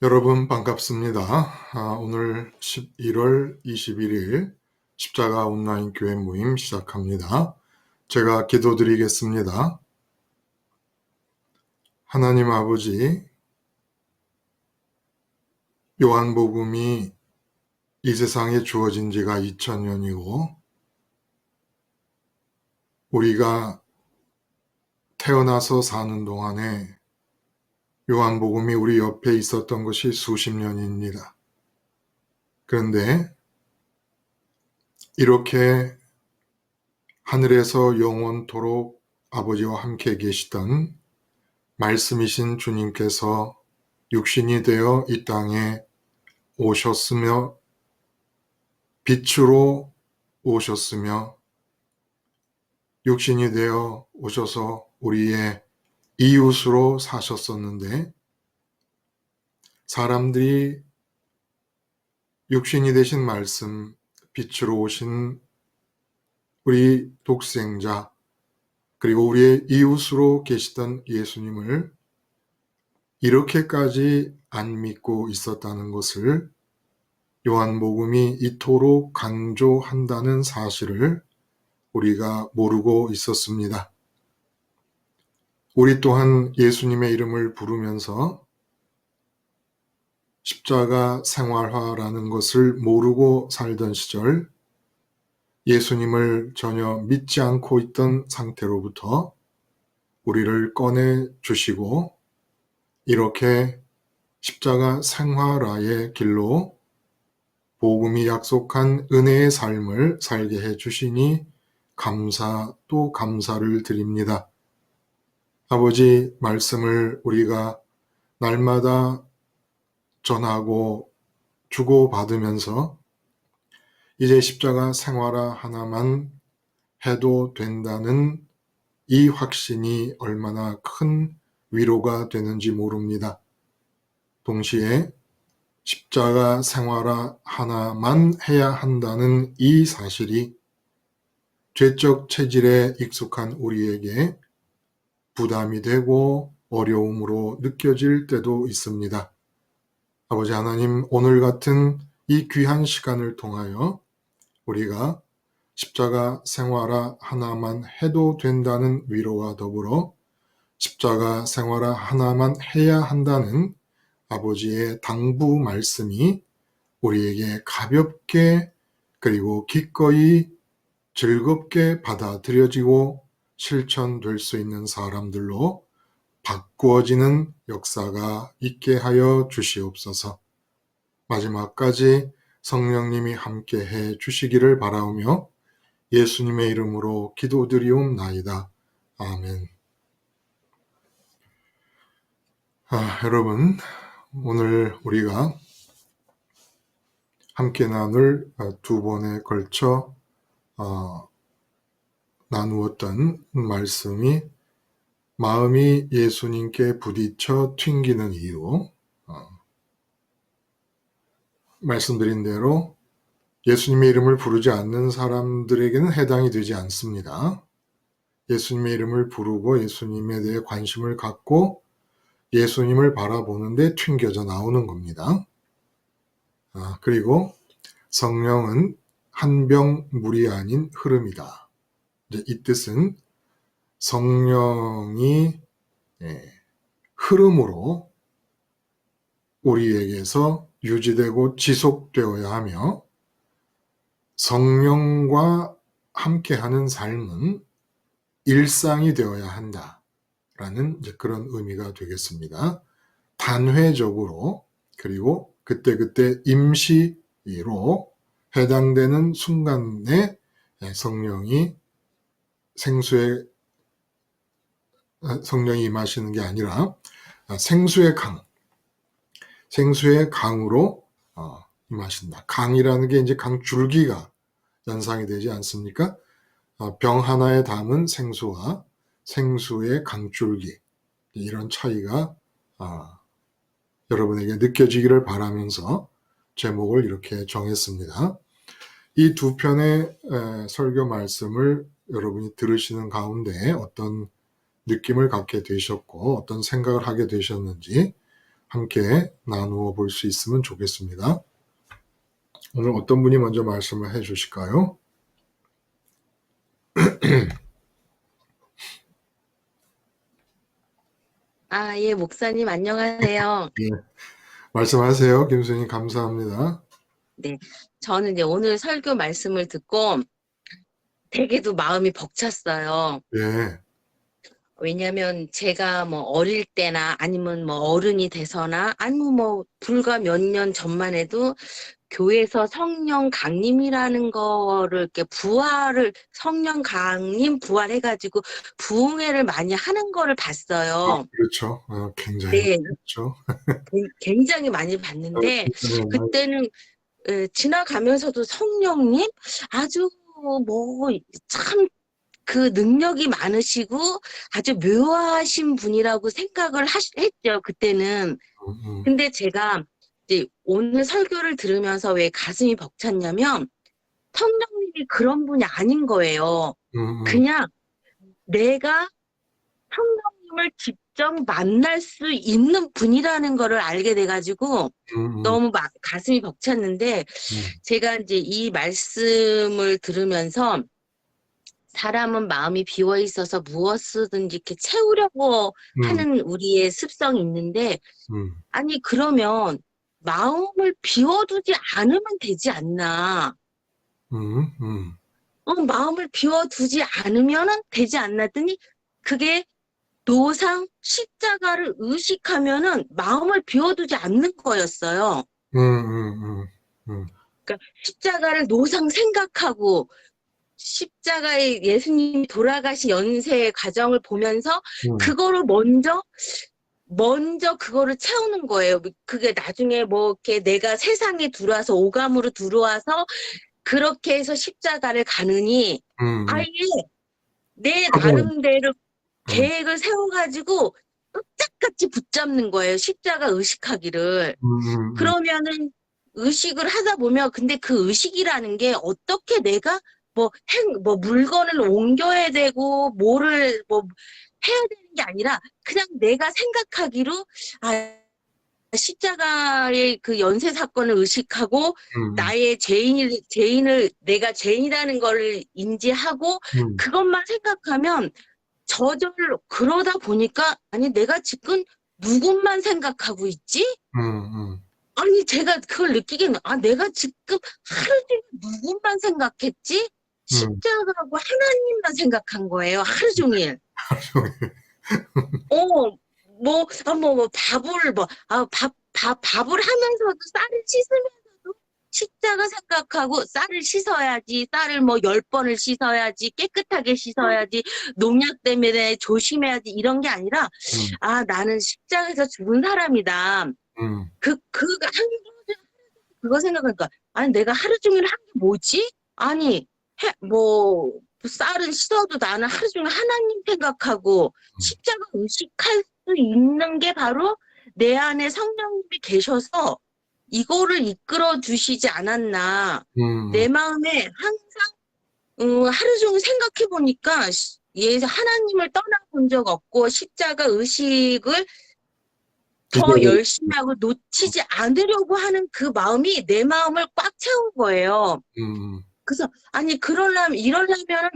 여러분 반갑습니다. 오늘 11월 21일 십자가 온라인 교회 모임 시작합니다. 제가 기도드리겠습니다. 하나님 아버지, 요한복음이 이 세상에 주어진 지가 2000년이고 우리가 태어나서 사는 동안에 요한복음이 우리 옆에 있었던 것이 수십 년입니다. 그런데 이렇게 하늘에서 영원토록 아버지와 함께 계시던 말씀이신 주님께서 육신이 되어 이 땅에 오셨으며 빛으로 오셨으며 육신이 되어 오셔서 우리의 이웃으로 사셨었는데, 사람들이 육신이 되신 말씀, 빛으로 오신 우리 독생자, 그리고 우리의 이웃으로 계시던 예수님을 이렇게까지 안 믿고 있었다는 것을 요한복음이 이토록 강조한다는 사실을 우리가 모르고 있었습니다. 우리 또한 예수님의 이름을 부르면서 십자가 생활화라는 것을 모르고 살던 시절, 예수님을 전혀 믿지 않고 있던 상태로부터 우리를 꺼내 주시고 이렇게 십자가 생활화의 길로 복음이 약속한 은혜의 삶을 살게 해 주시니 감사 또 감사를 드립니다. 아버지, 말씀을 우리가 날마다 전하고 주고받으면서 이제 십자가 생활화 하나만 해도 된다는 이 확신이 얼마나 큰 위로가 되는지 모릅니다. 동시에 십자가 생활화 하나만 해야 한다는 이 사실이 죄적 체질에 익숙한 우리에게 부담이 되고 어려움으로 느껴질 때도 있습니다. 아버지 하나님, 오늘 같은 이 귀한 시간을 통하여 우리가 십자가 생활화 하나만 해도 된다는 위로와 더불어 십자가 생활화 하나만 해야 한다는 아버지의 당부 말씀이 우리에게 가볍게 그리고 기꺼이 즐겁게 받아들여지고 실천될 수 있는 사람들로 바꾸어지는 역사가 있게 하여 주시옵소서. 마지막까지 성령님이 함께 해 주시기를 바라오며 예수님의 이름으로 기도드리옵나이다. 아멘. 여러분, 오늘 우리가 함께 나눌 두 번에 걸쳐 나누었던 말씀이 마음이 예수님께 부딪혀 튕기는 이유, 말씀드린 대로 예수님의 이름을 부르지 않는 사람들에게는 해당이 되지 않습니다. 예수님의 이름을 부르고 예수님에 대해 관심을 갖고 예수님을 바라보는데 튕겨져 나오는 겁니다. 그리고 성령은 한 병 물이 아닌 흐름이다. 이제 이 뜻은 성령이 흐름으로 우리에게서 유지되고 지속되어야 하며 성령과 함께하는 삶은 일상이 되어야 한다라는 이제 그런 의미가 되겠습니다. 단회적으로 그리고 그때그때 임시로 해당되는 순간에 성령이 임하시는 게 아니라 생수의 강으로 임하신다. 강이라는 게 이제 강줄기가 연상이 되지 않습니까? 병 하나에 담은 생수와 생수의 강줄기, 이런 차이가 여러분에게 느껴지기를 바라면서 제목을 이렇게 정했습니다. 이 두 편의 설교 말씀을 여러분이 들으시는 가운데 어떤 느낌을 갖게 되셨고 어떤 생각을 하게 되셨는지 함께 나누어 볼 수 있으면 좋겠습니다. 오늘 어떤 분이 먼저 말씀을 해 주실까요? 예, 목사님, 안녕하세요. 예, 말씀하세요. 김수님 감사합니다. 네, 저는 이제 오늘 설교 말씀을 듣고 되게도 마음이 벅찼어요. 예, 왜냐면 제가 뭐 어릴 때나 아니면 뭐 어른이 돼서나 아니면 뭐 불과 몇 년 전만 해도 교회에서 성령 강림이라는 거를 이렇게 성령 강림 부활해가지고 부흥회를 많이 하는 거를 봤어요. 그렇죠. 굉장히 네, 그렇죠. 굉장히 많이 봤는데 네, 그때는 지나가면서도 성령님 아주 뭐 참 그 능력이 많으시고 아주 묘하신 분이라고 생각을 했죠, 그때는. 음, 근데 제가 이제 오늘 설교를 들으면서 왜 가슴이 벅찼냐면 성령님이 그런 분이 아닌 거예요. 음, 그냥 내가 성령님을 직접 만날 수 있는 분이라는 거를 알게 돼가지고 음, 너무 가슴이 벅찼는데 음, 제가 이제 이 말씀을 들으면서 사람은 마음이 비어 있어서 무엇이든지 이렇게 채우려고 음, 하는 우리의 습성이 있는데 음, 아니 그러면 마음을 비워두지 않으면 되지 않나? 음, 음, 마음을 비워두지 않으면 되지 않나 했더니 그게 노상 십자가를 의식하면은 마음을 비워두지 않는 거였어요. 음, 음, 음, 그러니까 십자가를 노상 생각하고 십자가에 예수님이 돌아가신 연세의 과정을 보면서 음, 그거를 먼저 그거를 채우는 거예요. 그게 나중에 뭐 이렇게 내가 세상에 들어와서 오감으로 들어와서 그렇게 해서 십자가를 가느니 음, 아예 내 사본, 나름대로 음, 계획을 세워가지고 끝까지 붙잡는 거예요. 십자가 의식하기를. 음, 그러면은 의식을 하다 보면 근데 그 의식이라는 게 어떻게 내가 뭐 물건을 옮겨야 되고 뭐를 뭐 해야 되는 게 아니라 그냥 내가 생각하기로 아 십자가의 그 연쇄 사건을 의식하고 음, 나의 죄인을 내가 죄인이라는 걸 인지하고 음, 그것만 생각하면 저절로 그러다 보니까 아니 내가 지금 누군만 생각하고 있지? 음, 아니 제가 그걸 느끼겠네. 아 내가 지금 하루 종일 누군만 생각했지? 음, 십자가하고 하나님만 생각한 거예요. 하루 종일. 어, 밥을 하면서도 쌀을 씻으면서도 십자가 생각하고 쌀을 씻어야지, 쌀을 뭐 10번을 씻어야지, 깨끗하게 씻어야지, 농약 때문에 조심해야지, 이런 게 아니라, 음, 아, 나는 십자가에서 죽은 사람이다. 음, 그거 생각하니까, 아니, 내가 하루 종일 한 게 뭐지? 아니, 쌀은 씻어도 나는 하루 종일 하나님 생각하고 십자가 의식할 수 있는 게 바로 내 안에 성령님이 계셔서 이거를 이끌어 주시지 않았나. 음, 내 마음에 항상, 하루 종일 생각해 보니까, 하나님을 떠나본 적 없고 십자가 의식을 더 기대를, 열심히 하고 놓치지 않으려고 하는 그 마음이 내 마음을 꽉 채운 거예요. 음, 그래서 아니 이러려면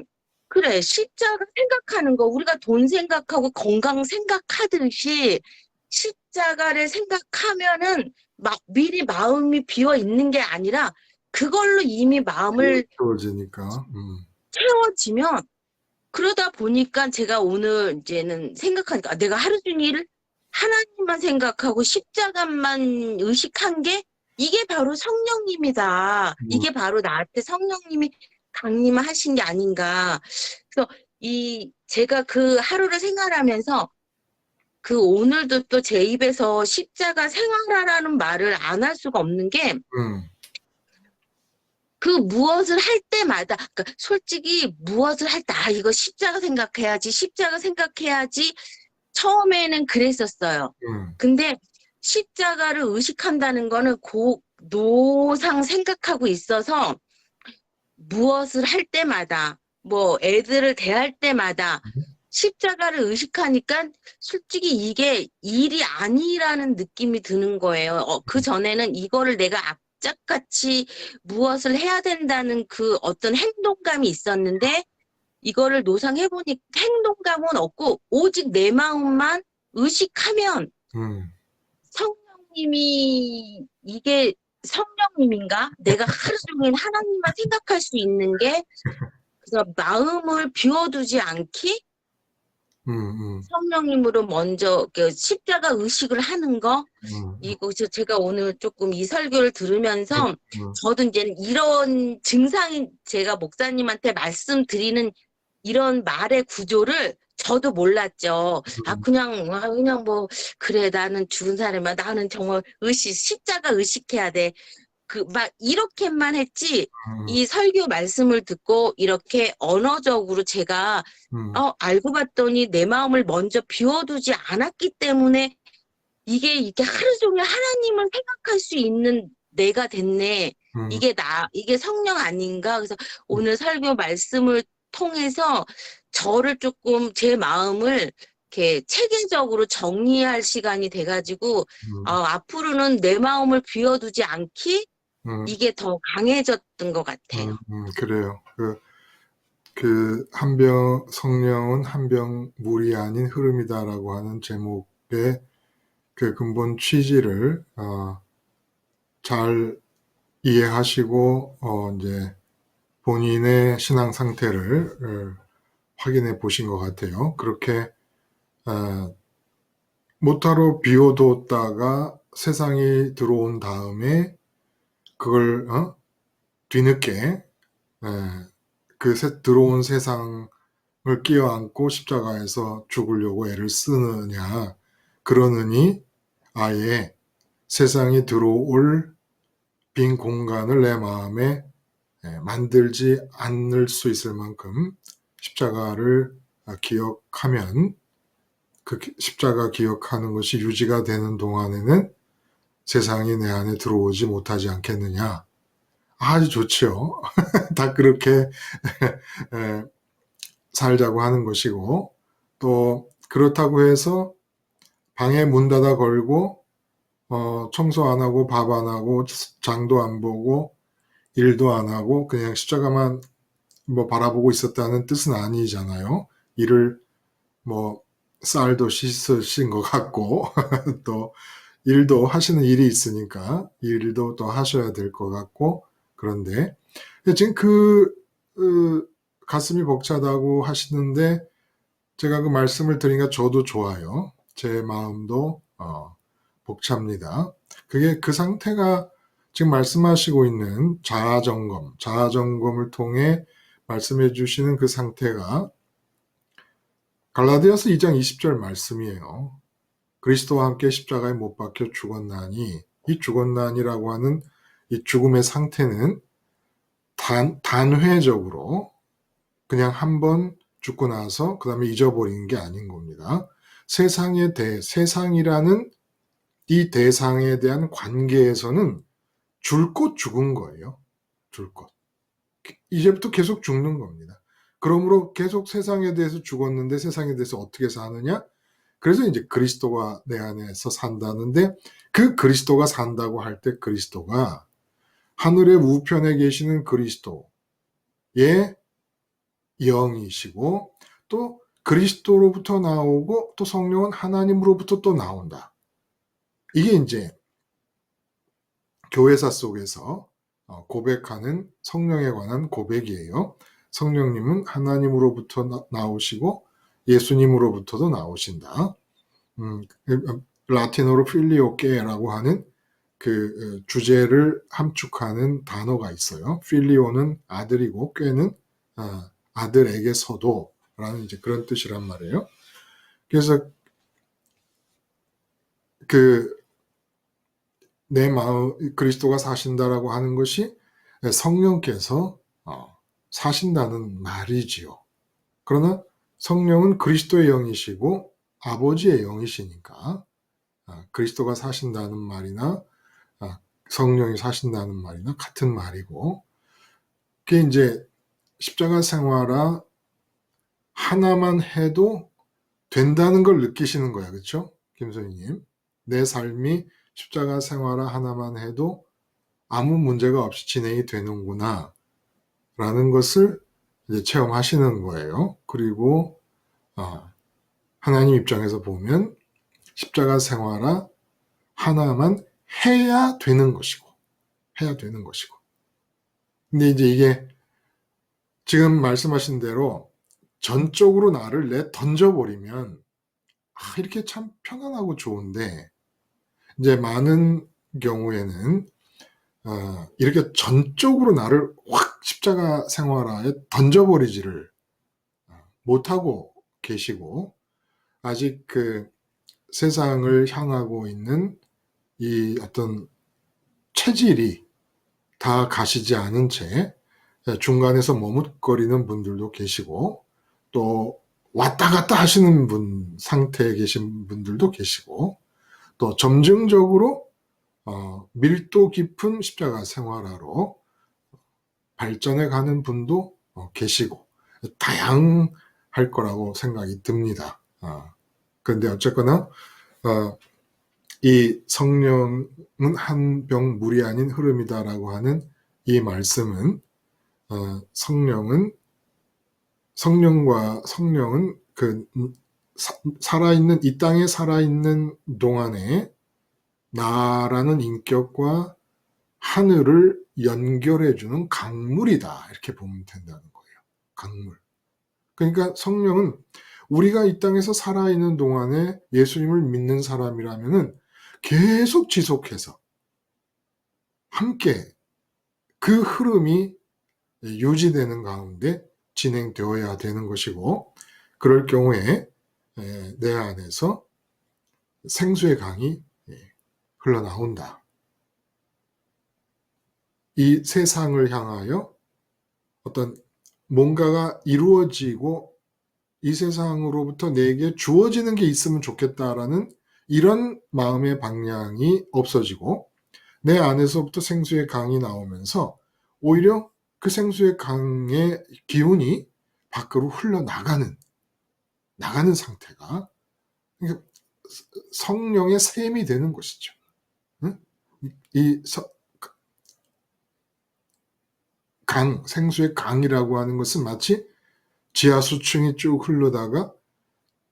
그래 십자가 생각하는 거 우리가 돈 생각하고 건강 생각하듯이 십자가를 생각하면은 미리 마음이 비어 있는 게 아니라 그걸로 이미 마음을 채워지니까, 채워지면 그러다 보니까 제가 오늘 이제는 생각하니까 내가 하루 종일 하나님만 생각하고 십자가만 의식한 게 이게 바로 성령님이다. 음, 이게 바로 나한테 성령님이 강림하신 게 아닌가. 그래서 제가 그 하루를 생활하면서 그 오늘도 또 제 입에서 십자가 생활하라는 말을 안 할 수가 없는 게 음, 그 무엇을 할 때마다, 그러니까 솔직히 무엇을 할 때, 이거 십자가 생각해야지. 처음에는 그랬었어요. 음, 근데 십자가를 의식한다는 거는 노상 생각하고 있어서 무엇을 할 때마다, 뭐 애들을 대할 때마다 십자가를 의식하니까 솔직히 이게 일이 아니라는 느낌이 드는 거예요. 그 전에는 이거를 내가 악착같이 무엇을 해야 된다는 그 어떤 행동감이 있었는데 이거를 노상해보니 행동감은 없고 오직 내 마음만 의식하면 음, 성령님이 이게 성령님인가? 내가 하루 종일 하나님만 생각할 수 있는 게 그래서 마음을 비워두지 않기 음, 음, 성령님으로 먼저 그 십자가 의식을 하는 거 음, 이거 제가 오늘 조금 이 설교를 음, 들으면서 음, 저도 이제 이런 증상이 제가 목사님한테 말씀드리는 이런 말의 구조를 저도 몰랐죠. 그냥 뭐 그래 나는 죽은 사람이야. 나는 정말 십자가 의식해야 돼. 그 막 이렇게만 했지 음, 이 설교 말씀을 듣고 이렇게 언어적으로 제가 알고 봤더니 내 마음을 먼저 비워두지 않았기 때문에 이게 하루 종일 하나님을 생각할 수 있는 내가 됐네. 음, 이게 성령 아닌가? 그래서 음, 오늘 설교 말씀을 통해서 저를 조금 제 마음을 이렇게 체계적으로 정리할 시간이 돼가지고, 음, 앞으로는 내 마음을 비워두지 않기? 음, 이게 더 강해졌던 것 같아요. 그래요. 성령은 한 병 물이 아닌 흐름이다라고 하는 제목의 그 근본 취지를, 잘 이해하시고, 이제 본인의 신앙 상태를 확인해 보신 것 같아요. 그렇게, 어, 못하러 비워뒀다가 세상이 들어온 다음에 그걸, 뒤늦게, 들어온 세상을 끼어안고 십자가에서 죽으려고 애를 쓰느냐. 그러느니 아예 세상이 들어올 빈 공간을 내 마음에 만들지 않을 수 있을 만큼 십자가를 기억하면 그 십자가 기억하는 것이 유지가 되는 동안에는 세상이 내 안에 들어오지 못하지 않겠느냐. 아주 좋죠. 다 그렇게 살자고 하는 것이고, 또 그렇다고 해서 방에 문 닫아 걸고 청소 안 하고 밥 안 하고 장도 안 보고 일도 안 하고 그냥 십자가만 뭐 바라보고 있었다는 뜻은 아니잖아요. 일을 뭐 쌀도 씻으신 것 같고 또 일도 하시는 일이 있으니까 일도 또 하셔야 될 것 같고 그런데 지금 가슴이 벅차다고 하시는데 제가 그 말씀을 드리니까 저도 좋아요. 제 마음도 벅찹니다. 그게 그 상태가 지금 말씀하시고 있는 자아점검을 통해 말씀해 주시는 그 상태가 갈라디아서 2장 20절 말씀이에요. 그리스도와 함께 십자가에 못 박혀 죽었나니 이 죽었나니라고 하는 이 죽음의 상태는 단회적으로 그냥 한 번 죽고 나서 그 다음에 잊어버리는 게 아닌 겁니다. 세상이라는 이 대상에 대한 관계에서는 줄곧 죽은 거예요. 줄곧. 이제부터 계속 죽는 겁니다. 그러므로 계속 세상에 대해서 죽었는데 세상에 대해서 어떻게 사느냐? 그래서 이제 그리스도가 내 안에서 산다는데 그 그리스도가 산다고 할 때 그리스도가 하늘의 우편에 계시는 그리스도의 영이시고 또 그리스도로부터 나오고 또 성령은 하나님으로부터 또 나온다. 이게 이제 교회사 속에서 고백하는 성령에 관한 고백이에요. 성령님은 하나님으로부터 나오시고 예수님으로부터도 나오신다. 라틴어로 필리오케라고 하는 그 주제를 함축하는 단어가 있어요. 필리오는 아들이고 꾀는 아들에게서도라는 이제 그런 뜻이란 말이에요. 그래서 그 내 마음 그리스도가 사신다라고 하는 것이 성령께서 사신다는 말이지요. 그러나 성령은 그리스도의 영이시고 아버지의 영이시니까 그리스도가 사신다는 말이나 성령이 사신다는 말이나 같은 말이고 그게 이제 십자가 생활화 하나만 해도 된다는 걸 느끼시는 거야. 그렇죠? 김소희님. 내 삶이 십자가 생활화 하나만 해도 아무 문제가 없이 진행이 되는구나 라는 것을 이제 체험하시는 거예요. 그리고 하나님 입장에서 보면 십자가 생활화 하나만 해야 되는 것이고 해야 되는 것이고. 근데 이제 이게 지금 말씀하신 대로 전적으로 나를 내 던져버리면 이렇게 참 편안하고 좋은데 이제 많은 경우에는 이렇게 전적으로 나를 확 십자가 생활화에 던져버리지를 못하고 계시고 아직 그 세상을 향하고 있는 이 어떤 체질이 다 가시지 않은 채 중간에서 머뭇거리는 분들도 계시고 또 왔다 갔다 하시는 상태에 계신 분들도 계시고 또 점증적으로 밀도 깊은 십자가 생활화로 발전해 가는 분도 계시고 다양할 거라고 생각이 듭니다. 그런데 어쨌거나 이 성령은 한 병 물이 아닌 흐름이다라고 하는 이 말씀은 성령은 그 살아있는 이 땅에 살아있는 동안에 나라는 인격과 하늘을 연결해주는 강물이다 이렇게 보면 된다는 거예요. 강물. 그러니까 성령은 우리가 이 땅에서 살아있는 동안에 예수님을 믿는 사람이라면은 계속 지속해서 함께 그 흐름이 유지되는 가운데 진행되어야 되는 것이고 그럴 경우에 내 안에서 생수의 강이 흘러나온다. 이 세상을 향하여 어떤 뭔가가 이루어지고 이 세상으로부터 내게 주어지는 게 있으면 좋겠다라는 이런 마음의 방향이 없어지고 내 안에서부터 생수의 강이 나오면서 오히려 그 생수의 강의 기운이 밖으로 흘러나가는 상태가 성령의 샘이 되는 것이죠. 이 생수의 강이라고 하는 것은 마치 지하수층이 쭉 흐르다가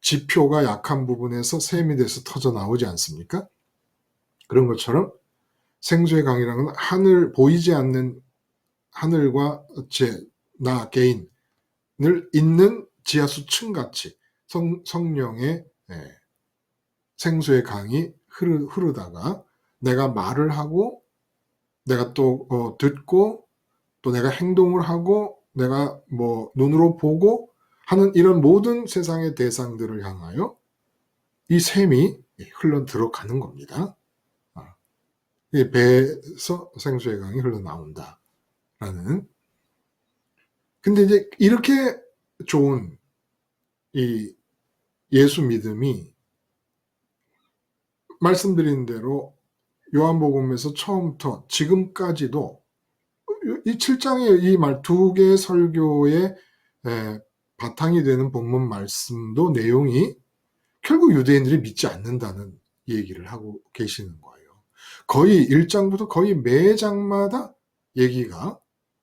지표가 약한 부분에서 샘이 돼서 터져 나오지 않습니까? 그런 것처럼 생수의 강이라는 보이지 않는 하늘과 나 개인을 잇는 지하수층 같이 성령의 생수의 강이 흐르다가 내가 말을 하고 내가 또 듣고 또 내가 행동을 하고 내가 뭐 눈으로 보고 하는 이런 모든 세상의 대상들을 향하여 이 샘이 흘러 들어가는 겁니다. 이 배에서 생수의 강이 흘러나온다라는. 근데 이제 이렇게 좋은 이 예수 믿음이 말씀드린 대로 요한복음에서 처음부터 지금까지도 이 7장의 이 두 개의 설교의 바탕이 되는 본문 말씀도 내용이 결국 유대인들이 믿지 않는다는 얘기를 하고 계시는 거예요. 거의 1장부터 거의 매 장마다 얘기가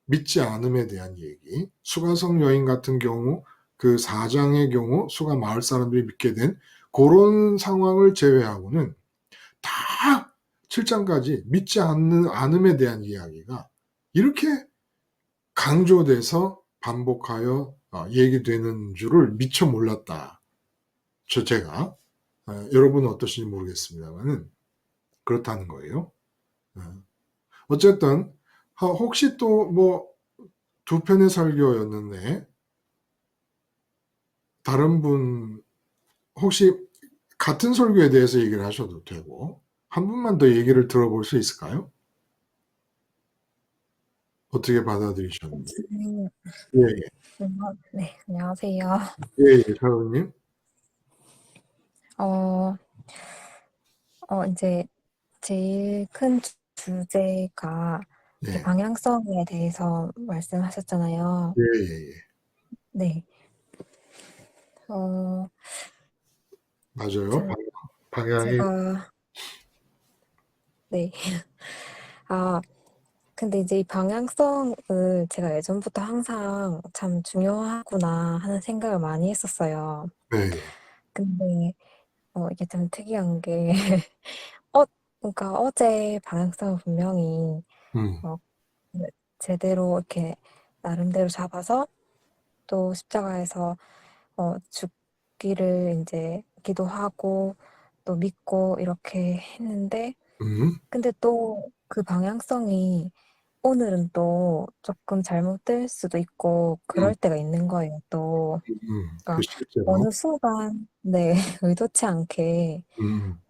믿지 않음에 대한 얘기. 수가성 여인 같은 경우 그 4장의 경우 수가 마을 사람들이 믿게 된 그런 상황을 제외하고는 다 7장까지 믿지 않음에 대한 이야기가 이렇게 강조돼서 반복하여 얘기되는 줄을 미처 몰랐다. 제가 여러분은 어떠신지 모르겠습니다만은 그렇다는 거예요. 어쨌든 혹시 또 뭐 두 편의 설교였는데 다른 분 혹시 같은 설교에 대해서 얘기를 하셔도 되고 한 분만 더 얘기를 들어볼 수 있을까요? 어떻게 받아들이셨는지. 선생님, 예, 예. 네, 안녕하세요. 예, 예, 샤로님. 이제 제일 큰 주제가 이렇게 예, 방향성에 대해서 말씀하셨잖아요. 예, 예, 예. 네. 어, 맞아요. 참, 방향이, 제가, 네. 아, 근데 이제 이 방향성을 제가 예전부터 항상 참 중요하구나 하는 생각을 많이 했었어요. 네. 근데, 이게 좀 특이한 게, 어, 그러니까 어제 방향성을 분명히, 음, 어, 제대로 이렇게 나름대로 잡아서 또 십자가에서 죽기를 이제 기도하고 또 믿고 이렇게 했는데, 음, 근데 또 그 방향성이 오늘은 또 조금 잘못될 수도 있고 음, 그럴 때가 있는 거예요, 또. 그 그러니까 실제로. 어느 순간, 네, 의도치 않게, 음,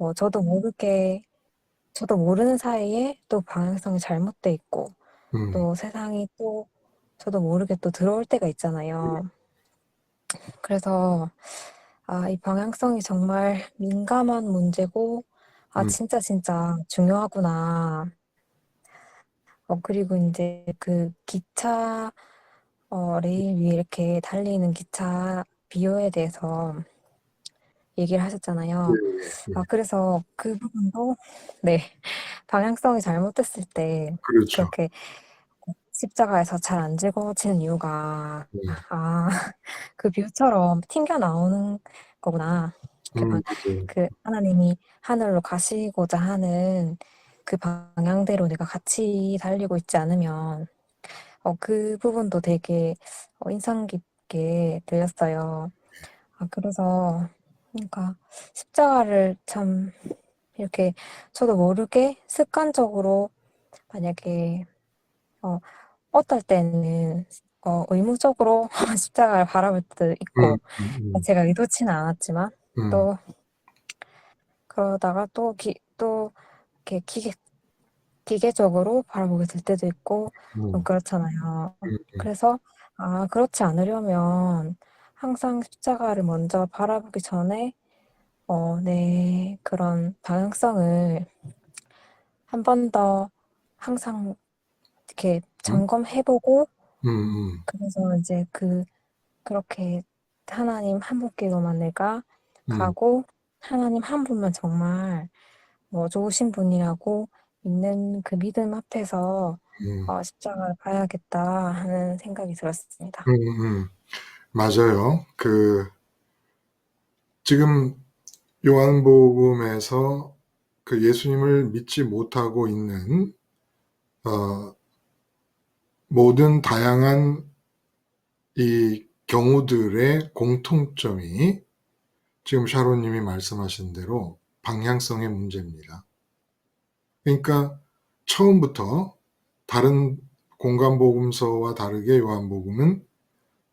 저도 모르는 사이에 또 방향성이 잘못돼 있고, 음, 또 세상이 또 저도 모르게 또 들어올 때가 있잖아요. 그래서 이 방향성이 정말 민감한 문제고, 음, 진짜 중요하구나. 그리고 이제 그 기차, 레일 위에 이렇게 달리는 기차 비효에 대해서 얘기를 예, 하셨잖아요. 예. 그래서 그 부분도, 네, 방향성이 잘못됐을 때 그렇죠. 그렇게 십자가에서 잘 안 즐거워지는 이유가, 네. 아, 그 비유처럼 튕겨 나오는 거구나. 맞아요. 그 하나님이 하늘로 가시고자 하는 그 방향대로 내가 같이 달리고 있지 않으면, 그 부분도 되게 인상 깊게 들렸어요. 그래서, 그러니까 십자가를 참 이렇게 저도 모르게 습관적으로 만약에 어, 어떨 때는 의무적으로 십자가를 바라볼 때도 음, 있고 음, 제가 의도치는 않았지만 음, 또 그러다가 또 이렇게 기계적으로 바라보게 될 때도 있고 좀 음, 그렇잖아요. 음, 그래서 그렇지 않으려면 항상 십자가를 먼저 바라보기 전에 내 그런 방향성을 한 번 더 항상 이렇게 음, 점검해보고 음, 그래서 이제 그렇게 하나님 한 분께로만 내가 음, 가고 하나님 한 분만 정말 좋으신 분이라고 믿는 그 믿음 앞에서 음, 십자가를 봐야겠다 하는 생각이 들었습니다. 맞아요. 지금 요한복음에서 그 예수님을 믿지 못하고 있는, 어, 모든 다양한 이 경우들의 공통점이 지금 샤론님이 말씀하신 대로 방향성의 문제입니다. 그러니까 처음부터 다른 공간복음서와 다르게 요한복음은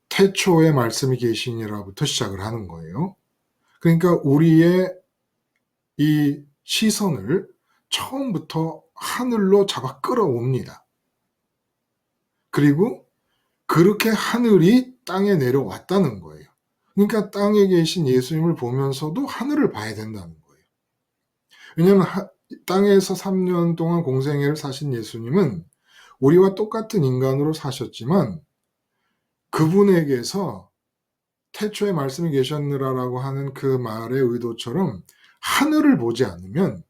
태초에 말씀이 계시니라부터 시작을 하는 거예요. 그러니까 우리의 이 시선을 처음부터 하늘로 잡아 끌어옵니다. 그리고 그렇게 하늘이 땅에 내려왔다는 거예요. 그러니까 땅에 계신 예수님을 보면서도 하늘을 봐야 된다는 거예요. 왜냐하면 땅에서 3년 동안 공생애를 사신 예수님은 우리와 똑같은 인간으로 사셨지만 그분에게서 태초에 말씀이 계셨느라라고 하는 그 말의 의도처럼 하늘을 보지 않으면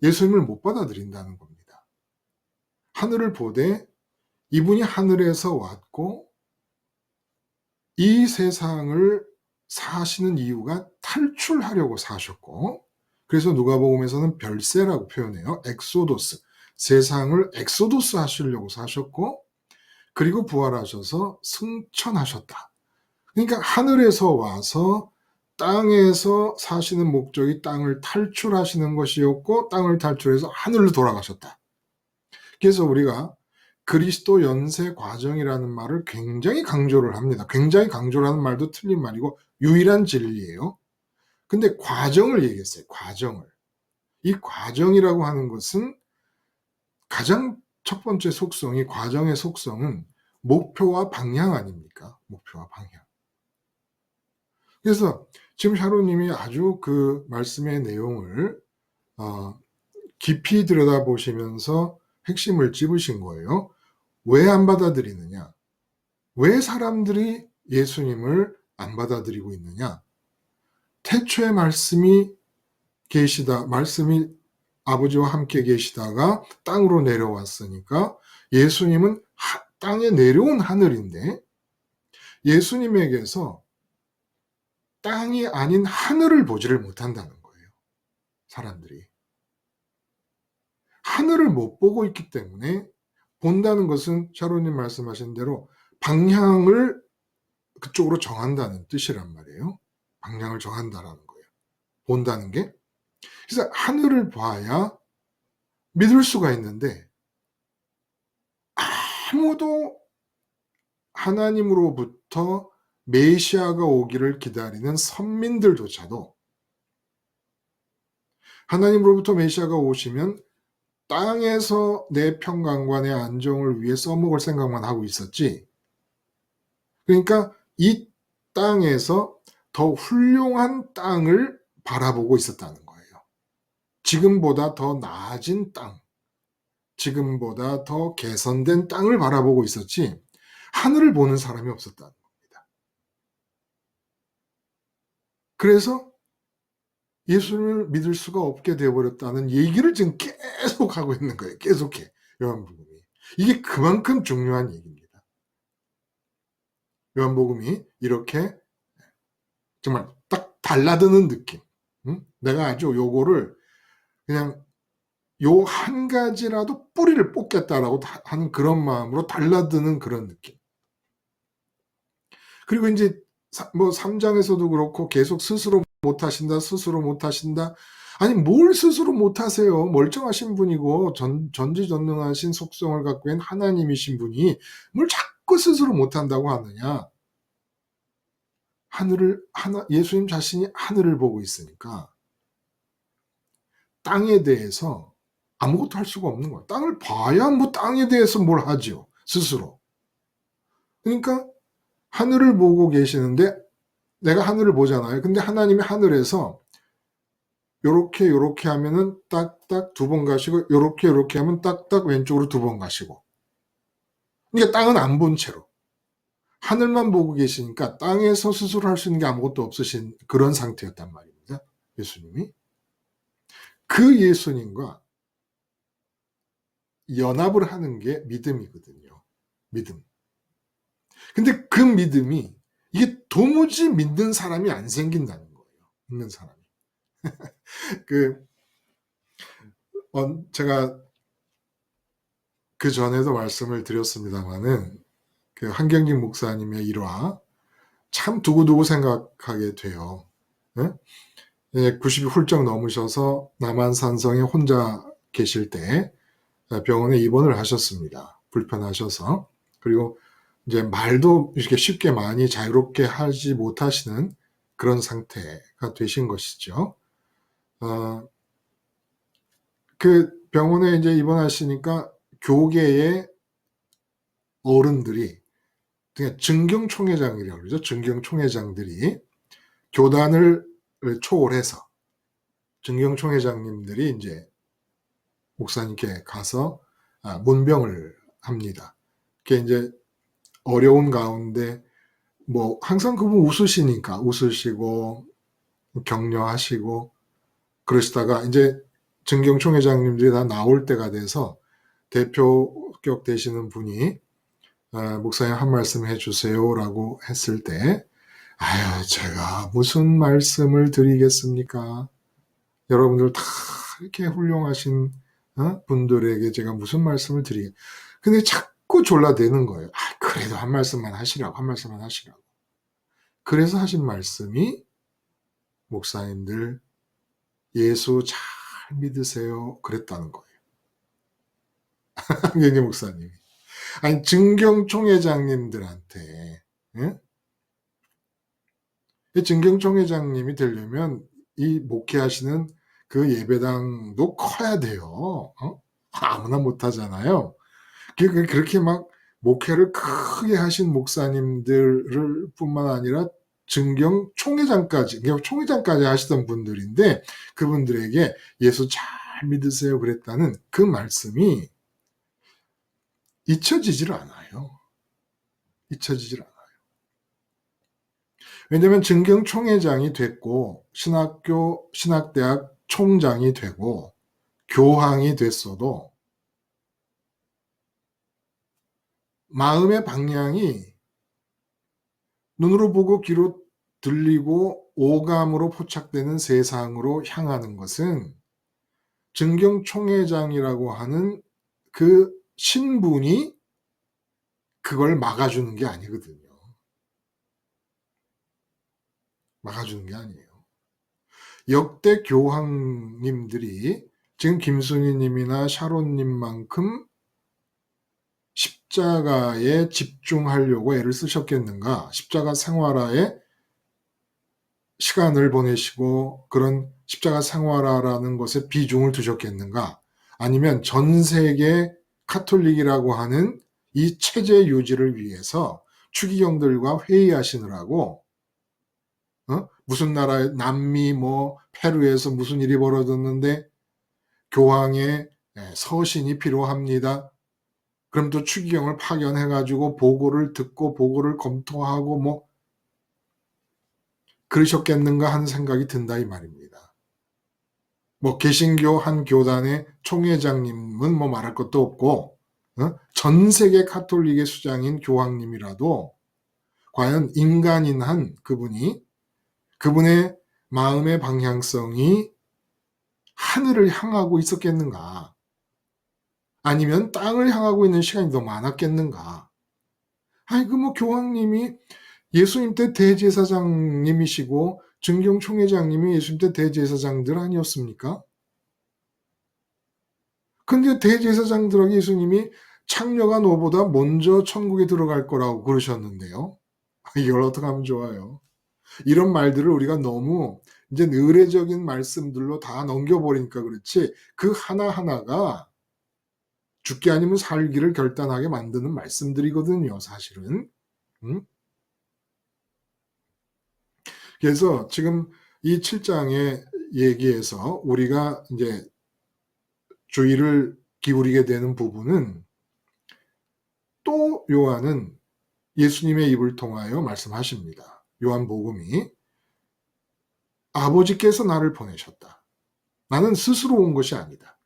예수님을 못 받아들인다는 겁니다. 하늘을 보되 이분이 하늘에서 왔고 이 세상을 사시는 이유가 탈출하려고 사셨고, 그래서 누가복음에서는 별세라고 표현해요. 엑소도스. 세상을 엑소도스 하시려고 사셨고, 그리고 부활하셔서 승천하셨다. 그러니까 하늘에서 와서 땅에서 사시는 목적이 땅을 탈출하시는 것이었고, 땅을 탈출해서 하늘로 돌아가셨다. 그래서 우리가 그리스도 연세 과정이라는 말을 굉장히 강조를 합니다. 굉장히 강조를 하는 말도 틀린 말이고 유일한 진리예요. 근데 과정을 얘기했어요. 과정을. 이 과정이라고 하는 것은 가장 첫 번째 속성이, 과정의 속성은 목표와 방향 아닙니까? 목표와 방향. 그래서 지금 샤로님이 아주 그 말씀의 내용을 어, 깊이 들여다보시면서 핵심을 찝으신 거예요. 왜 안 받아들이느냐? 왜 사람들이 예수님을 안 받아들이고 있느냐? 태초에 말씀이 아버지와 함께 계시다가 땅으로 내려왔으니까 예수님은 땅에 내려온 하늘인데 예수님에게서 땅이 아닌 하늘을 보지를 못한다는 거예요. 사람들이. 하늘을 못 보고 있기 때문에 본다는 것은 샤론님 말씀하신 대로 방향을 그쪽으로 정한다는 뜻이란 말이에요. 방향을 정한다라는 거예요. 본다는 게. 그래서 하늘을 봐야 믿을 수가 있는데 아무도 하나님으로부터 메시아가 오기를 기다리는 선민들조차도 하나님으로부터 메시아가 오시면 땅에서 내 평강과 내 안정을 위해 써먹을 생각만 하고 있었지. 그러니까 이 땅에서 더 훌륭한 땅을 바라보고 있었다는 거예요. 지금보다 더 나아진 땅, 지금보다 더 개선된 땅을 바라보고 있었지 하늘을 보는 사람이 없었다는 겁니다. 그래서 예수님을 믿을 수가 없게 되어버렸다는 얘기를 지금 계속 하고 있는 거예요. 계속해. 요한복음이. 이게 그만큼 중요한 얘기입니다. 요한복음이 이렇게 정말 딱 달라드는 느낌. 내가 아주 요거를 그냥 요 한 가지라도 뿌리를 뽑겠다라고 하는 그런 마음으로 달라드는 그런 느낌. 그리고 이제 뭐 3장에서도 그렇고 계속 스스로 못하신다. 아니 뭘 스스로 못하세요. 멀쩡하신 분이고 전지전능하신 속성을 갖고 있는 하나님이신 분이 뭘 자꾸 스스로 못한다고 하느냐. 예수님 자신이 하늘을 보고 있으니까 땅에 대해서 아무것도 할 수가 없는 거예요. 땅을 봐야 뭐 땅에 대해서 뭘 하죠. 스스로. 그러니까 하늘을 보고 계시는데 내가 하늘을 보잖아요. 근데 하나님이 하늘에서 요렇게 하면은 딱딱 2번 가시고 요렇게 하면 딱딱 왼쪽으로 2번 가시고. 그러니까 땅은 안 본 채로 하늘만 보고 계시니까 땅에서 스스로 할 수 있는 게 아무것도 없으신 그런 상태였단 말입니다. 예수님이. 그 예수님과 연합을 하는 게 믿음이거든요. 믿음. 근데 그 믿음이 이게 도무지 믿는 사람이 안 생긴다는 거예요. 믿는 사람이. 제가 그 전에도 말씀을 드렸습니다만은 그 한경직 목사님의 일화 참 두고두고 생각하게 돼요. 90이 훌쩍 넘으셔서 남한산성에 혼자 계실 때 병원에 입원을 하셨습니다. 불편하셔서. 그리고 이제 말도 이렇게 쉽게 많이 자유롭게 하지 못하시는 그런 상태가 되신 것이죠. 그 병원에 이제 입원하시니까 교계의 어른들이, 그냥 증경총회장이라고 그러죠. 증경총회장들이 교단을 초월해서 증경총회장님들이 이제 목사님께 가서 문병을 합니다. 그게 이제 어려운 가운데 뭐 항상 그분 웃으시고 격려하시고 그러시다가 이제 증경총회장님들이 다 나올 때가 돼서 대표격 되시는 분이 목사님 한 말씀 해주세요라고 했을 때 아유 제가 무슨 말씀을 드리겠습니까? 여러분들 다 이렇게 훌륭하신 분들에게 제가 무슨 말씀을 드리겠. 근데 자꾸 졸라대는 거예요. 그래도 한 말씀만 하시라고. 그래서 하신 말씀이 목사님들 예수 잘 믿으세요. 그랬다는 거예요. 한경재 목사님이. 아니 증경총회장님들한테 증경총회장님이 되려면 이 목회하시는 그 예배당도 커야 돼요. 아무나 못하잖아요. 그렇게 막 목회를 크게 하신 목사님들을 뿐만 아니라 증경총회장까지 하시던 분들인데 그분들에게 예수 잘 믿으세요 그랬다는 그 말씀이 잊혀지질 않아요. 왜냐하면 증경총회장이 됐고 신학교, 신학대학 총장이 되고 교황이 됐어도 마음의 방향이 눈으로 보고 귀로 들리고 오감으로 포착되는 세상으로 향하는 것은 증경총회장이라고 하는 그 신분이 그걸 막아주는 게 아니거든요. 막아주는 게 아니에요. 역대 교황님들이 지금 김순희님이나 샤론님만큼 십자가에 집중하려고 애를 쓰셨겠는가? 십자가 생활화에 시간을 보내시고 그런 십자가 생활화라는 것에 비중을 두셨겠는가? 아니면 전 세계 카톨릭이라고 하는 이 체제 유지를 위해서 추기경들과 회의하시느라고 무슨 나라의 남미 뭐 페루에서 무슨 일이 벌어졌는데 교황의 서신이 필요합니다. 그럼 또 추기경을 파견해가지고 보고를 듣고 보고를 검토하고 뭐 그러셨겠는가 하는 생각이 든다 이 말입니다. 뭐 개신교 한 교단의 총회장님은 뭐 말할 것도 없고 전 세계 카톨릭의 수장인 교황님이라도 과연 인간인 한 그분이 그분의 마음의 방향성이 하늘을 향하고 있었겠는가? 아니면 땅을 향하고 있는 시간이 더 많았겠는가? 아니, 뭐 교황님이 예수님 때 대제사장님이시고 증경총회장님이 예수님 때 대제사장들 아니었습니까? 근데 대제사장들하고 예수님이 창녀가 너보다 먼저 천국에 들어갈 거라고 그러셨는데요. 이걸 어떻게 하면 좋아요? 이런 말들을 우리가 너무 이제 의례적인 말씀들로 다 넘겨버리니까 그렇지 그 하나하나가 죽기 아니면 살기를 결단하게 만드는 말씀들이거든요, 사실은. 그래서 지금 이 7장의 얘기에서 우리가 이제 주의를 기울이게 되는 부분은 또 요한은 예수님의 입을 통하여 말씀하십니다. 요한복음이 아버지께서 나를 보내셨다. 나는 스스로 온 것이 아니다.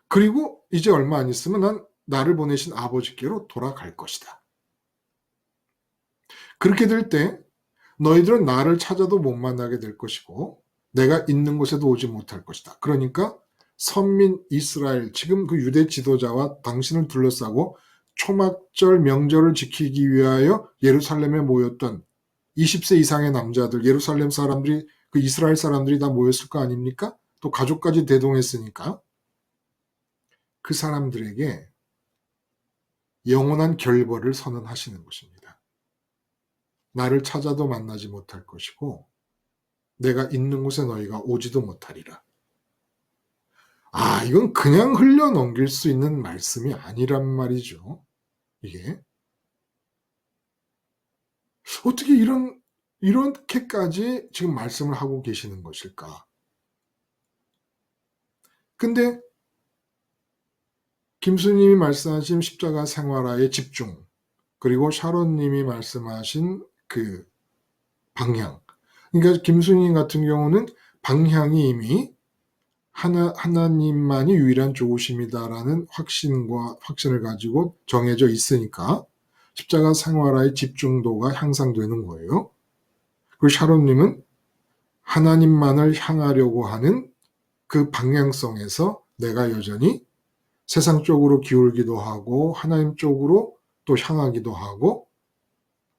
그리고 이제 얼마 안 있으면 난 나를 보내신 아버지께로 돌아갈 것이다. 그렇게 될 때 너희들은 나를 찾아도 못 만나게 될 것이고 내가 있는 곳에도 오지 못할 것이다. 그러니까 선민 이스라엘, 지금 그 유대 지도자와 당신을 둘러싸고 초막절 명절을 지키기 위하여 예루살렘에 모였던 20세 이상의 남자들, 예루살렘 사람들이, 그 이스라엘 사람들이 다 모였을 거 아닙니까? 또 가족까지 대동했으니까 그 사람들에게 영원한 결벌을 선언하시는 것입니다. 나를 찾아도 만나지 못할 것이고 내가 있는 곳에 너희가 오지도 못하리라. 이건 그냥 흘려 넘길 수 있는 말씀이 아니란 말이죠. 이게 어떻게 이렇게까지 지금 말씀을 하고 계시는 것일까? 근데 김수님이 말씀하신 십자가 생활화의 집중, 그리고 샤론님이 말씀하신 그 방향. 그러니까 김수님 같은 경우는 방향이 이미 하나님만이 유일한 좋으심이다라는 확신을 가지고 정해져 있으니까 십자가 생활화의 집중도가 향상되는 거예요. 그리고 샤론님은 하나님만을 향하려고 하는 그 방향성에서 내가 여전히 세상 쪽으로 기울기도 하고 하나님 쪽으로 또 향하기도 하고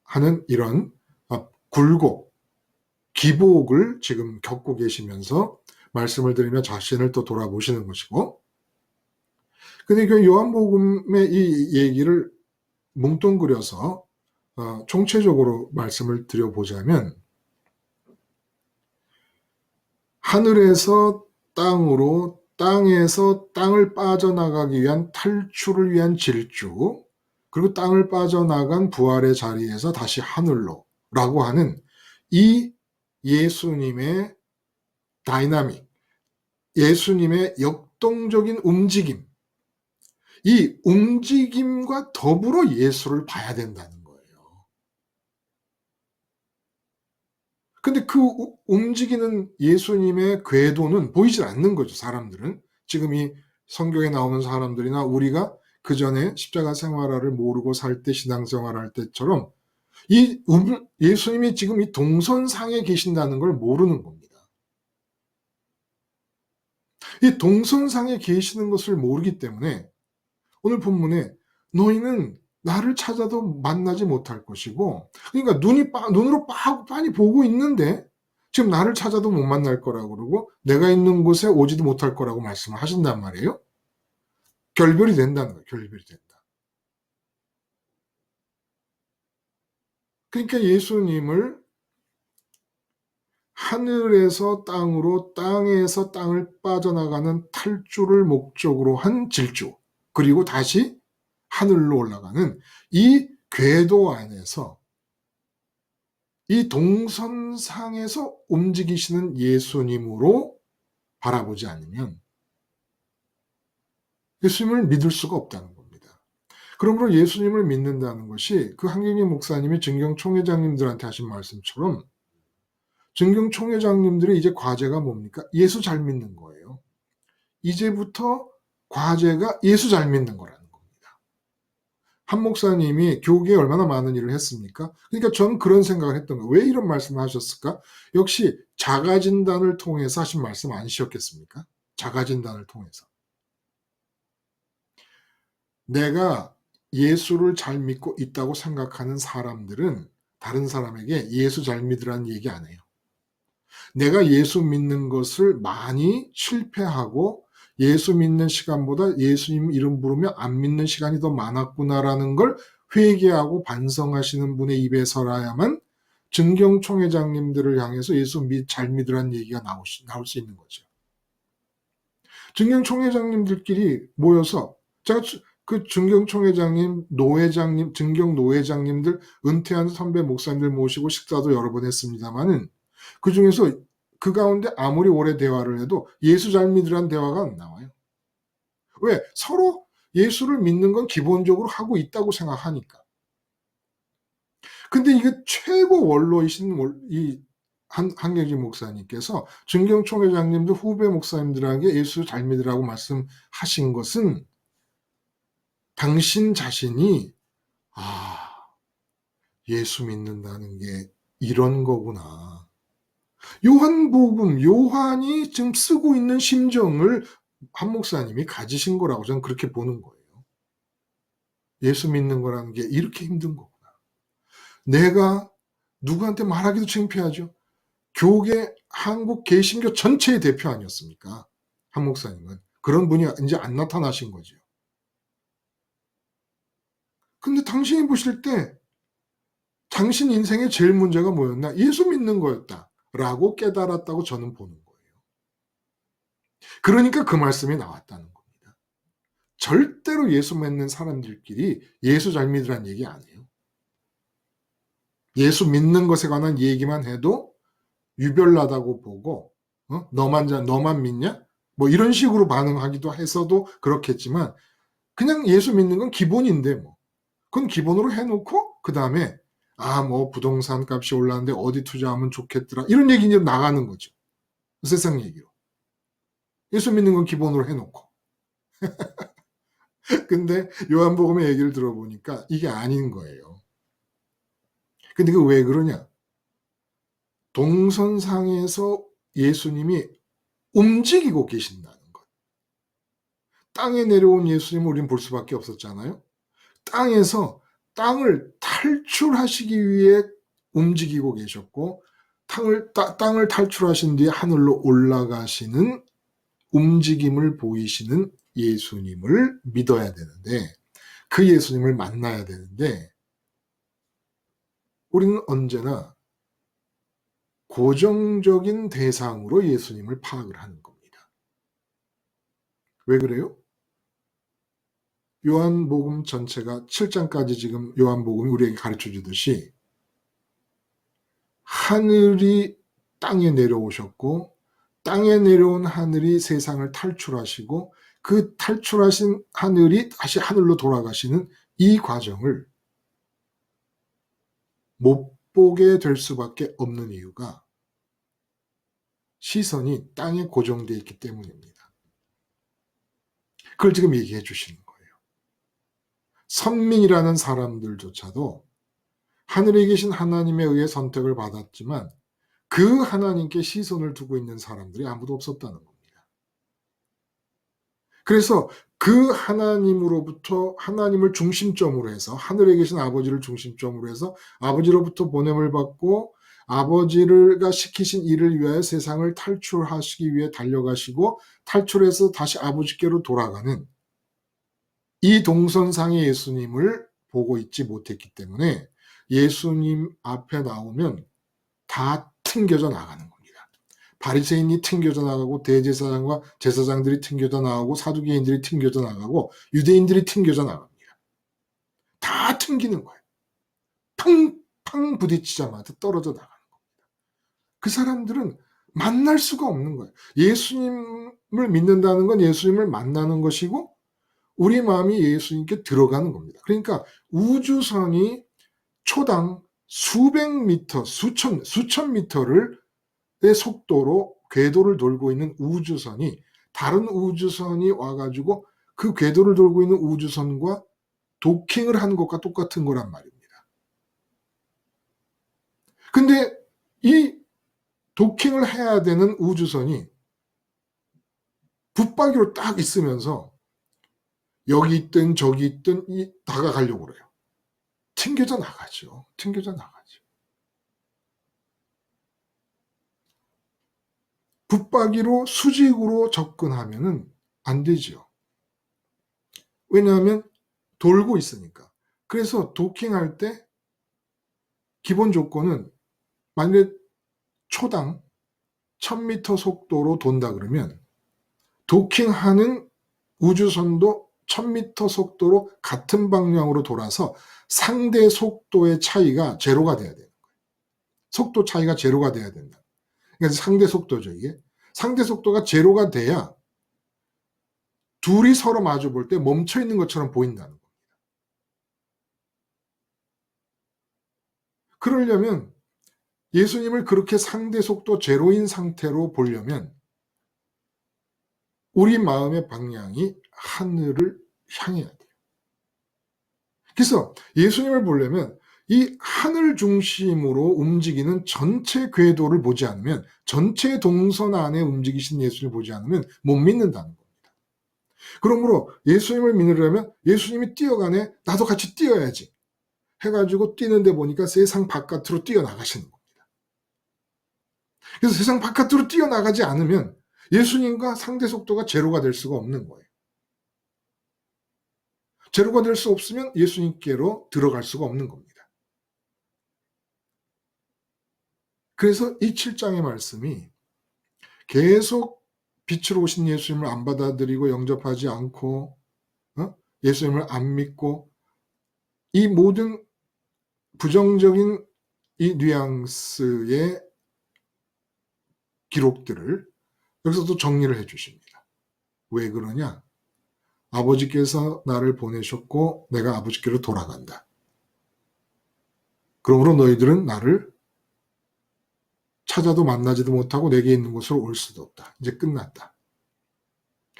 하는 이런 굴곡, 기복을 지금 겪고 계시면서 말씀을 드리며 자신을 또 돌아보시는 것이고, 근데 그 요한복음의 이 얘기를 뭉뚱그려서 총체적으로 말씀을 드려보자면 하늘에서 땅으로, 땅에서 땅을 빠져나가기 위한 탈출을 위한 질주, 그리고 땅을 빠져나간 부활의 자리에서 다시 하늘로 라고 하는 이 예수님의 다이나믹, 예수님의 역동적인 움직임, 이 움직임과 더불어 예수를 봐야 된다는 거예요. 근데 그 움직이는 예수님의 궤도는 보이질 않는 거죠, 사람들은. 지금 이 성경에 나오는 사람들이나 우리가 그 전에 십자가 생활화를 모르고 살 때, 신앙생활할 때처럼 예수님이 지금 이 동선상에 계신다는 걸 모르는 겁니다. 이 동선상에 계시는 것을 모르기 때문에 오늘 본문에 너희는 나를 찾아도 만나지 못할 것이고, 그러니까 눈으로 빤히 보고 있는데 지금 나를 찾아도 못 만날 거라고 그러고 내가 있는 곳에 오지도 못할 거라고 말씀을 하신단 말이에요. 결별이 된다는 거예요. 결별이 된다. 그러니까 예수님을 하늘에서 땅으로, 땅에서 땅을 빠져나가는 탈주를 목적으로 한 질주, 그리고 다시 하늘로 올라가는 이 궤도 안에서, 이 동선상에서 움직이시는 예수님으로 바라보지 않으면 예수님을 믿을 수가 없다는 겁니다. 그러므로 예수님을 믿는다는 것이 그 한경희 목사님이 증경총회장님들한테 하신 말씀처럼, 증경총회장님들의 이제 과제가 뭡니까? 예수 잘 믿는 거예요. 이제부터 과제가 예수 잘 믿는 거라는 겁니다. 한 목사님이 교계에 얼마나 많은 일을 했습니까? 그러니까 저는 그런 생각을 했던 거예요. 왜 이런 말씀을 하셨을까? 역시 자가진단을 통해서 하신 말씀 아니셨겠습니까? 자가진단을 통해서. 내가 예수를 잘 믿고 있다고 생각하는 사람들은 다른 사람에게 예수 잘 믿으라는 얘기 안 해요. 내가 예수 믿는 것을 많이 실패하고 예수 믿는 시간보다 예수님 이름 부르며 안 믿는 시간이 더 많았구나라는 걸 회개하고 반성하시는 분의 입에서라야만 증경총회장님들을 향해서 예수 잘 믿으라는 얘기가 나올 수 있는 거죠. 증경총회장님들끼리 모여서 제가 그 증경총회장님, 노회장님, 증경노회장님들 은퇴한 선배 목사님들 모시고 식사도 여러 번 했습니다만은 그 중에서 그 가운데 아무리 오래 대화를 해도 예수 잘 믿으라는 대화가 안 나와요. 왜? 서로 예수를 믿는 건 기본적으로 하고 있다고 생각하니까. 근데 이게 최고 원로이신 이 한경지 목사님께서 증경총회장님들 후배 목사님들에게 예수 잘 믿으라고 말씀하신 것은 당신 자신이 예수 믿는다는 게 이런 거구나. 요한복음, 요한이 지금 쓰고 있는 심정을 한 목사님이 가지신 거라고 저는 그렇게 보는 거예요. 예수 믿는 거라는 게 이렇게 힘든 거구나. 내가 누구한테 말하기도 창피하죠. 교계, 한국 개신교 전체의 대표 아니었습니까? 한 목사님은. 그런 분이 이제 안 나타나신 거죠. 근데 당신이 보실 때 당신 인생의 제일 문제가 뭐였나? 예수 믿는 거였다. 라고 깨달았다고 저는 보는 거예요. 그러니까 그 말씀이 나왔다는 겁니다. 절대로 예수 믿는 사람들끼리 예수 잘 믿으라는 얘기 안 해요. 예수 믿는 것에 관한 얘기만 해도 유별나다고 보고 너만 믿냐? 뭐 이런 식으로 반응하기도 해서도 그렇겠지만 그냥 예수 믿는 건 기본인데 뭐 그건 기본으로 해놓고 그 다음에 뭐 부동산 값이 올랐는데 어디 투자하면 좋겠더라 이런 얘기 이제 나가는 거죠. 세상 얘기로. 예수 믿는 건 기본으로 해놓고. 근데 요한복음의 얘기를 들어보니까 이게 아닌 거예요. 근데 그 왜 그러냐? 동선상에서 예수님이 움직이고 계신다는 것. 땅에 내려온 예수님을 우리는 볼 수밖에 없었잖아요. 땅에서 땅을 탈출하시기 위해 움직이고 계셨고 땅을 탈출하신 뒤에 하늘로 올라가시는 움직임을 보이시는 예수님을 믿어야 되는데 그 예수님을 만나야 되는데 우리는 언제나 고정적인 대상으로 예수님을 파악을 하는 겁니다. 왜 그래요? 요한복음 전체가 7장까지 지금 요한복음이 우리에게 가르쳐 주듯이 하늘이 땅에 내려오셨고 땅에 내려온 하늘이 세상을 탈출하시고 그 탈출하신 하늘이 다시 하늘로 돌아가시는 이 과정을 못 보게 될 수밖에 없는 이유가 시선이 땅에 고정되어 있기 때문입니다. 그걸 지금 얘기해 주시는 거예요. 선민이라는 사람들조차도 하늘에 계신 하나님에 의해 선택을 받았지만 그 하나님께 시선을 두고 있는 사람들이 아무도 없었다는 겁니다. 그래서 그 하나님으로부터 하나님을 중심점으로 해서 하늘에 계신 아버지를 중심점으로 해서 아버지로부터 보냄을 받고 아버지가 시키신 일을 위하여 세상을 탈출하시기 위해 달려가시고 탈출해서 다시 아버지께로 돌아가는 이 동선상의 예수님을 보고 있지 못했기 때문에 예수님 앞에 나오면 다 튕겨져 나가는 겁니다. 바리새인이 튕겨져 나가고 대제사장과 제사장들이 튕겨져 나가고 사두개인들이 튕겨져 나가고 유대인들이 튕겨져 나갑니다. 다 튕기는 거예요. 팡팡 부딪히자마자 떨어져 나가는 겁니다. 그 사람들은 만날 수가 없는 거예요. 예수님을 믿는다는 건 예수님을 만나는 것이고 우리 마음이 예수님께 들어가는 겁니다. 그러니까 우주선이 초당 수백 미터, 수천 미터를 의 속도로 궤도를 돌고 있는 우주선이 다른 우주선이 와가지고 그 궤도를 돌고 있는 우주선과 도킹을 한 것과 똑같은 거란 말입니다. 근데 이 도킹을 해야 되는 우주선이 붙박이로 딱 있으면서 여기 있든 저기 있든 다가가려고 그래요. 튕겨져 나가죠. 튕겨져 나가죠. 붙박이로 수직으로 접근하면은 안 되죠. 왜냐하면 돌고 있으니까. 그래서 도킹할 때 기본 조건은 만약에 초당 1000m 속도로 돈다 그러면 도킹하는 우주선도 1000m 속도로 같은 방향으로 돌아서 상대 속도의 차이가 제로가 돼야 돼요. 속도 차이가 제로가 돼야 된다. 그러니까 상대 속도죠, 이게. 상대 속도가 제로가 돼야 둘이 서로 마주 볼 때 멈춰 있는 것처럼 보인다는 겁니다. 그러려면 예수님을 그렇게 상대 속도 제로인 상태로 보려면 우리 마음의 방향이 하늘을 향해야 돼요. 그래서 예수님을 보려면 이 하늘 중심으로 움직이는 전체 궤도를 보지 않으면 전체 동선 안에 움직이신 예수님을 보지 않으면 못 믿는다는 겁니다. 그러므로 예수님을 믿으려면 예수님이 뛰어가네 나도 같이 뛰어야지 해가지고 뛰는데 보니까 세상 바깥으로 뛰어나가시는 겁니다. 그래서 세상 바깥으로 뛰어나가지 않으면 예수님과 상대 속도가 제로가 될 수가 없는 거예요. 제로가 될 수 없으면 예수님께로 들어갈 수가 없는 겁니다. 그래서 이 7장의 말씀이 계속 빛으로 오신 예수님을 안 받아들이고 영접하지 않고 예수님을 안 믿고 이 모든 부정적인 이 뉘앙스의 기록들을 여기서 또 정리를 해 주십니다. 왜 그러냐? 아버지께서 나를 보내셨고 내가 아버지께로 돌아간다. 그러므로 너희들은 나를 찾아도 만나지도 못하고 내게 있는 곳으로 올 수도 없다. 이제 끝났다.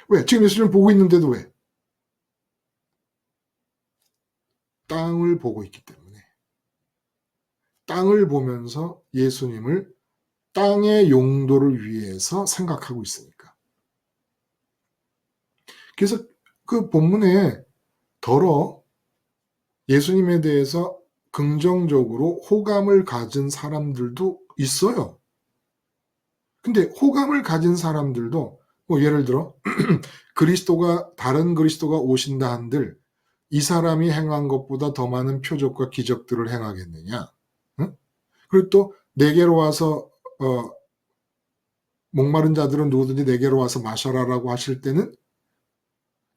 왜? 지금 예수님을 보고 있는데도 왜? 땅을 보고 있기 때문에. 땅을 보면서 예수님을 땅의 용도를 위해서 생각하고 있으니까. 그래서 그 본문에 더러 예수님에 대해서 긍정적으로 호감을 가진 사람들도 있어요. 근데 호감을 가진 사람들도 뭐 예를 들어 다른 그리스도가 오신다 한들 이 사람이 행한 것보다 더 많은 표적과 기적들을 행하겠느냐? 응? 그리고 또 내게로 와서 목마른 자들은 누구든지 내게로 와서 마셔라라고 하실 때는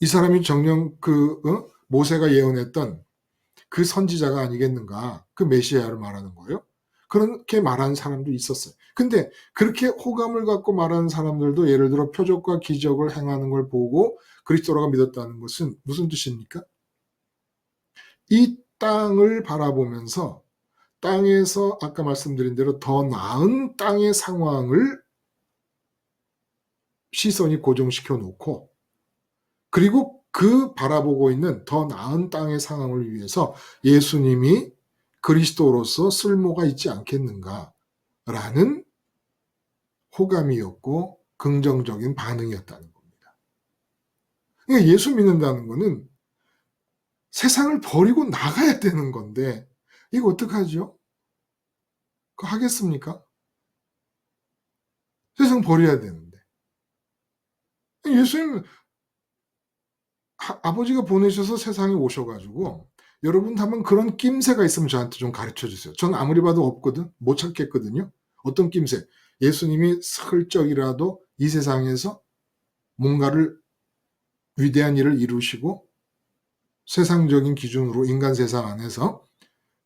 이 사람이 정녕 모세가 예언했던 그 선지자가 아니겠는가? 그 메시아를 말하는 거예요. 그렇게 말하는 사람도 있었어요. 근데 그렇게 호감을 갖고 말하는 사람들도 예를 들어 표적과 기적을 행하는 걸 보고 그리스도라고 믿었다는 것은 무슨 뜻입니까? 이 땅을 바라보면서 땅에서 아까 말씀드린 대로 더 나은 땅의 상황을 시선이 고정시켜 놓고, 그리고 그 바라보고 있는 더 나은 땅의 상황을 위해서 예수님이 그리스도로서 쓸모가 있지 않겠는가라는 호감이었고 긍정적인 반응이었다는 겁니다. 그러니까 예수 믿는다는 거는 세상을 버리고 나가야 되는 건데 이거 어떡하죠? 그거 하겠습니까? 세상 버려야 되는데. 예수님 아버지가 보내셔서 세상에 오셔가지고 여러분 한번 그런 낌새가 있으면 저한테 좀 가르쳐 주세요. 저는 아무리 봐도 없거든. 못 찾겠거든요. 어떤 낌새? 예수님이 슬쩍이라도 이 세상에서 뭔가를 위대한 일을 이루시고 세상적인 기준으로 인간 세상 안에서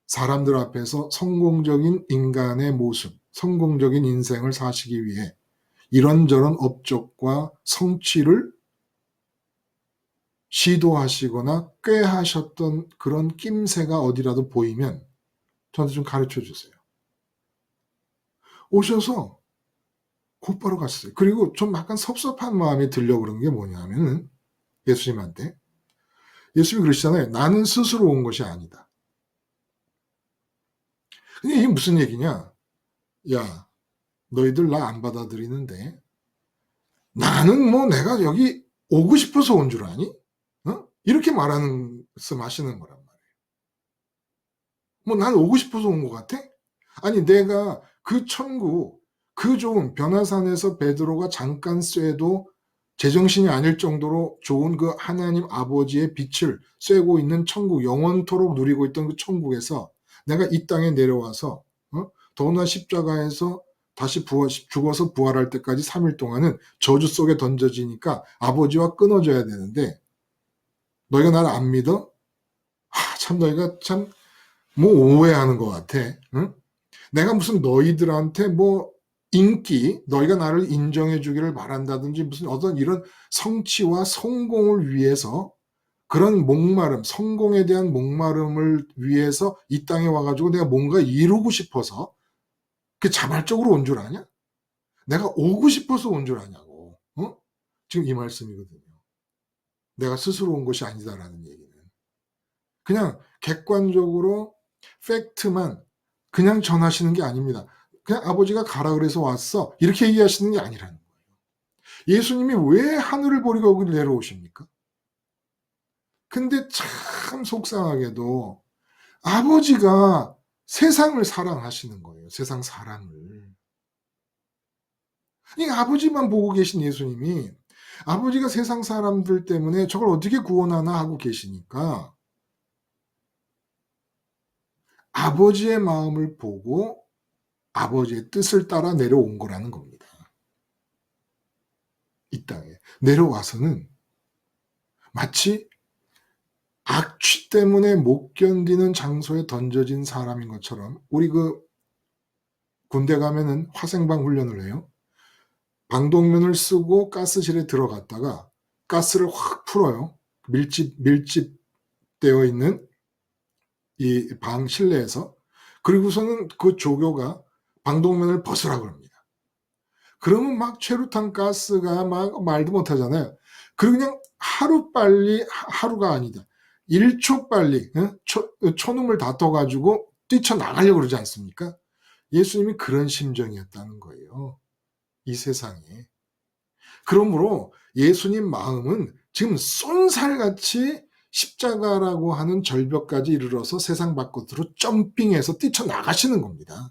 사람들 앞에서 성공적인 인간의 모습, 성공적인 인생을 사시기 위해 이런저런 업적과 성취를 시도하시거나 꾀하셨던 그런 낌새가 어디라도 보이면 저한테 좀 가르쳐 주세요. 오셔서 곧바로 갔어요. 그리고 좀 약간 섭섭한 마음이 들려고 그런 게 뭐냐면은 예수님한테 예수님이 그러시잖아요. 나는 스스로 온 것이 아니다. 근데 이게 무슨 얘기냐? 야, 너희들 나 안 받아들이는데 나는 뭐 내가 여기 오고 싶어서 온 줄 아니? 어? 이렇게 말씀하시는 거란 말이에요. 뭐 난 오고 싶어서 온 것 같아? 아니 내가 그 천국, 그 좋은 변화산에서 베드로가 잠깐 쐬도 제정신이 아닐 정도로 좋은 그 하나님 아버지의 빛을 쐬고 있는 천국, 영원토록 누리고 있던 그 천국에서 내가 이 땅에 내려와서 더구나 십자가에서 다시 죽어서 부활할 때까지 3일 동안은 저주 속에 던져지니까 아버지와 끊어져야 되는데 너희가 나를 안 믿어? 참 너희가 참 뭐 오해하는 것 같아. 응? 내가 무슨 너희들한테 뭐 인기, 너희가 나를 인정해 주기를 바란다든지 무슨 어떤 이런 성취와 성공을 위해서 그런 목마름, 성공에 대한 목마름을 위해서 이 땅에 와가지고 내가 뭔가 이루고 싶어서 그 자발적으로 온 줄 아냐? 내가 오고 싶어서 온 줄 아냐고. 어? 지금 이 말씀이거든요. 내가 스스로 온 것이 아니다라는 얘기는. 그냥 객관적으로 팩트만 그냥 전하시는 게 아닙니다. 그냥 아버지가 가라 그래서 왔어. 이렇게 얘기하시는 게 아니라는 거예요. 예수님이 왜 하늘을 버리고 여기 내려오십니까? 근데 참 속상하게도 아버지가 세상을 사랑하시는 거예요. 세상 사랑을. 이 아버지만 보고 계신 예수님이 아버지가 세상 사람들 때문에 저걸 어떻게 구원하나 하고 계시니까 아버지의 마음을 보고 아버지의 뜻을 따라 내려온 거라는 겁니다. 이 땅에. 내려와서는 마치 악취 때문에 못 견디는 장소에 던져진 사람인 것처럼 우리 그 군대 가면은 화생방 훈련을 해요. 방독면을 쓰고 가스실에 들어갔다가 가스를 확 풀어요. 밀집되어 있는 이 방 실내에서. 그리고서는 그 조교가 방독면을 벗으라 그럽니다. 그러면 막 최루탄 가스가 막 말도 못하잖아요. 그리고 그냥 하루빨리, 하루가 아니다. 1초 빨리 초놈을 다퉈가지고 뛰쳐나가려고 그러지 않습니까? 예수님이 그런 심정이었다는 거예요. 이 세상에. 그러므로 예수님 마음은 지금 쏜살같이 십자가라고 하는 절벽까지 이르러서 세상 밖으로 점핑해서 뛰쳐나가시는 겁니다.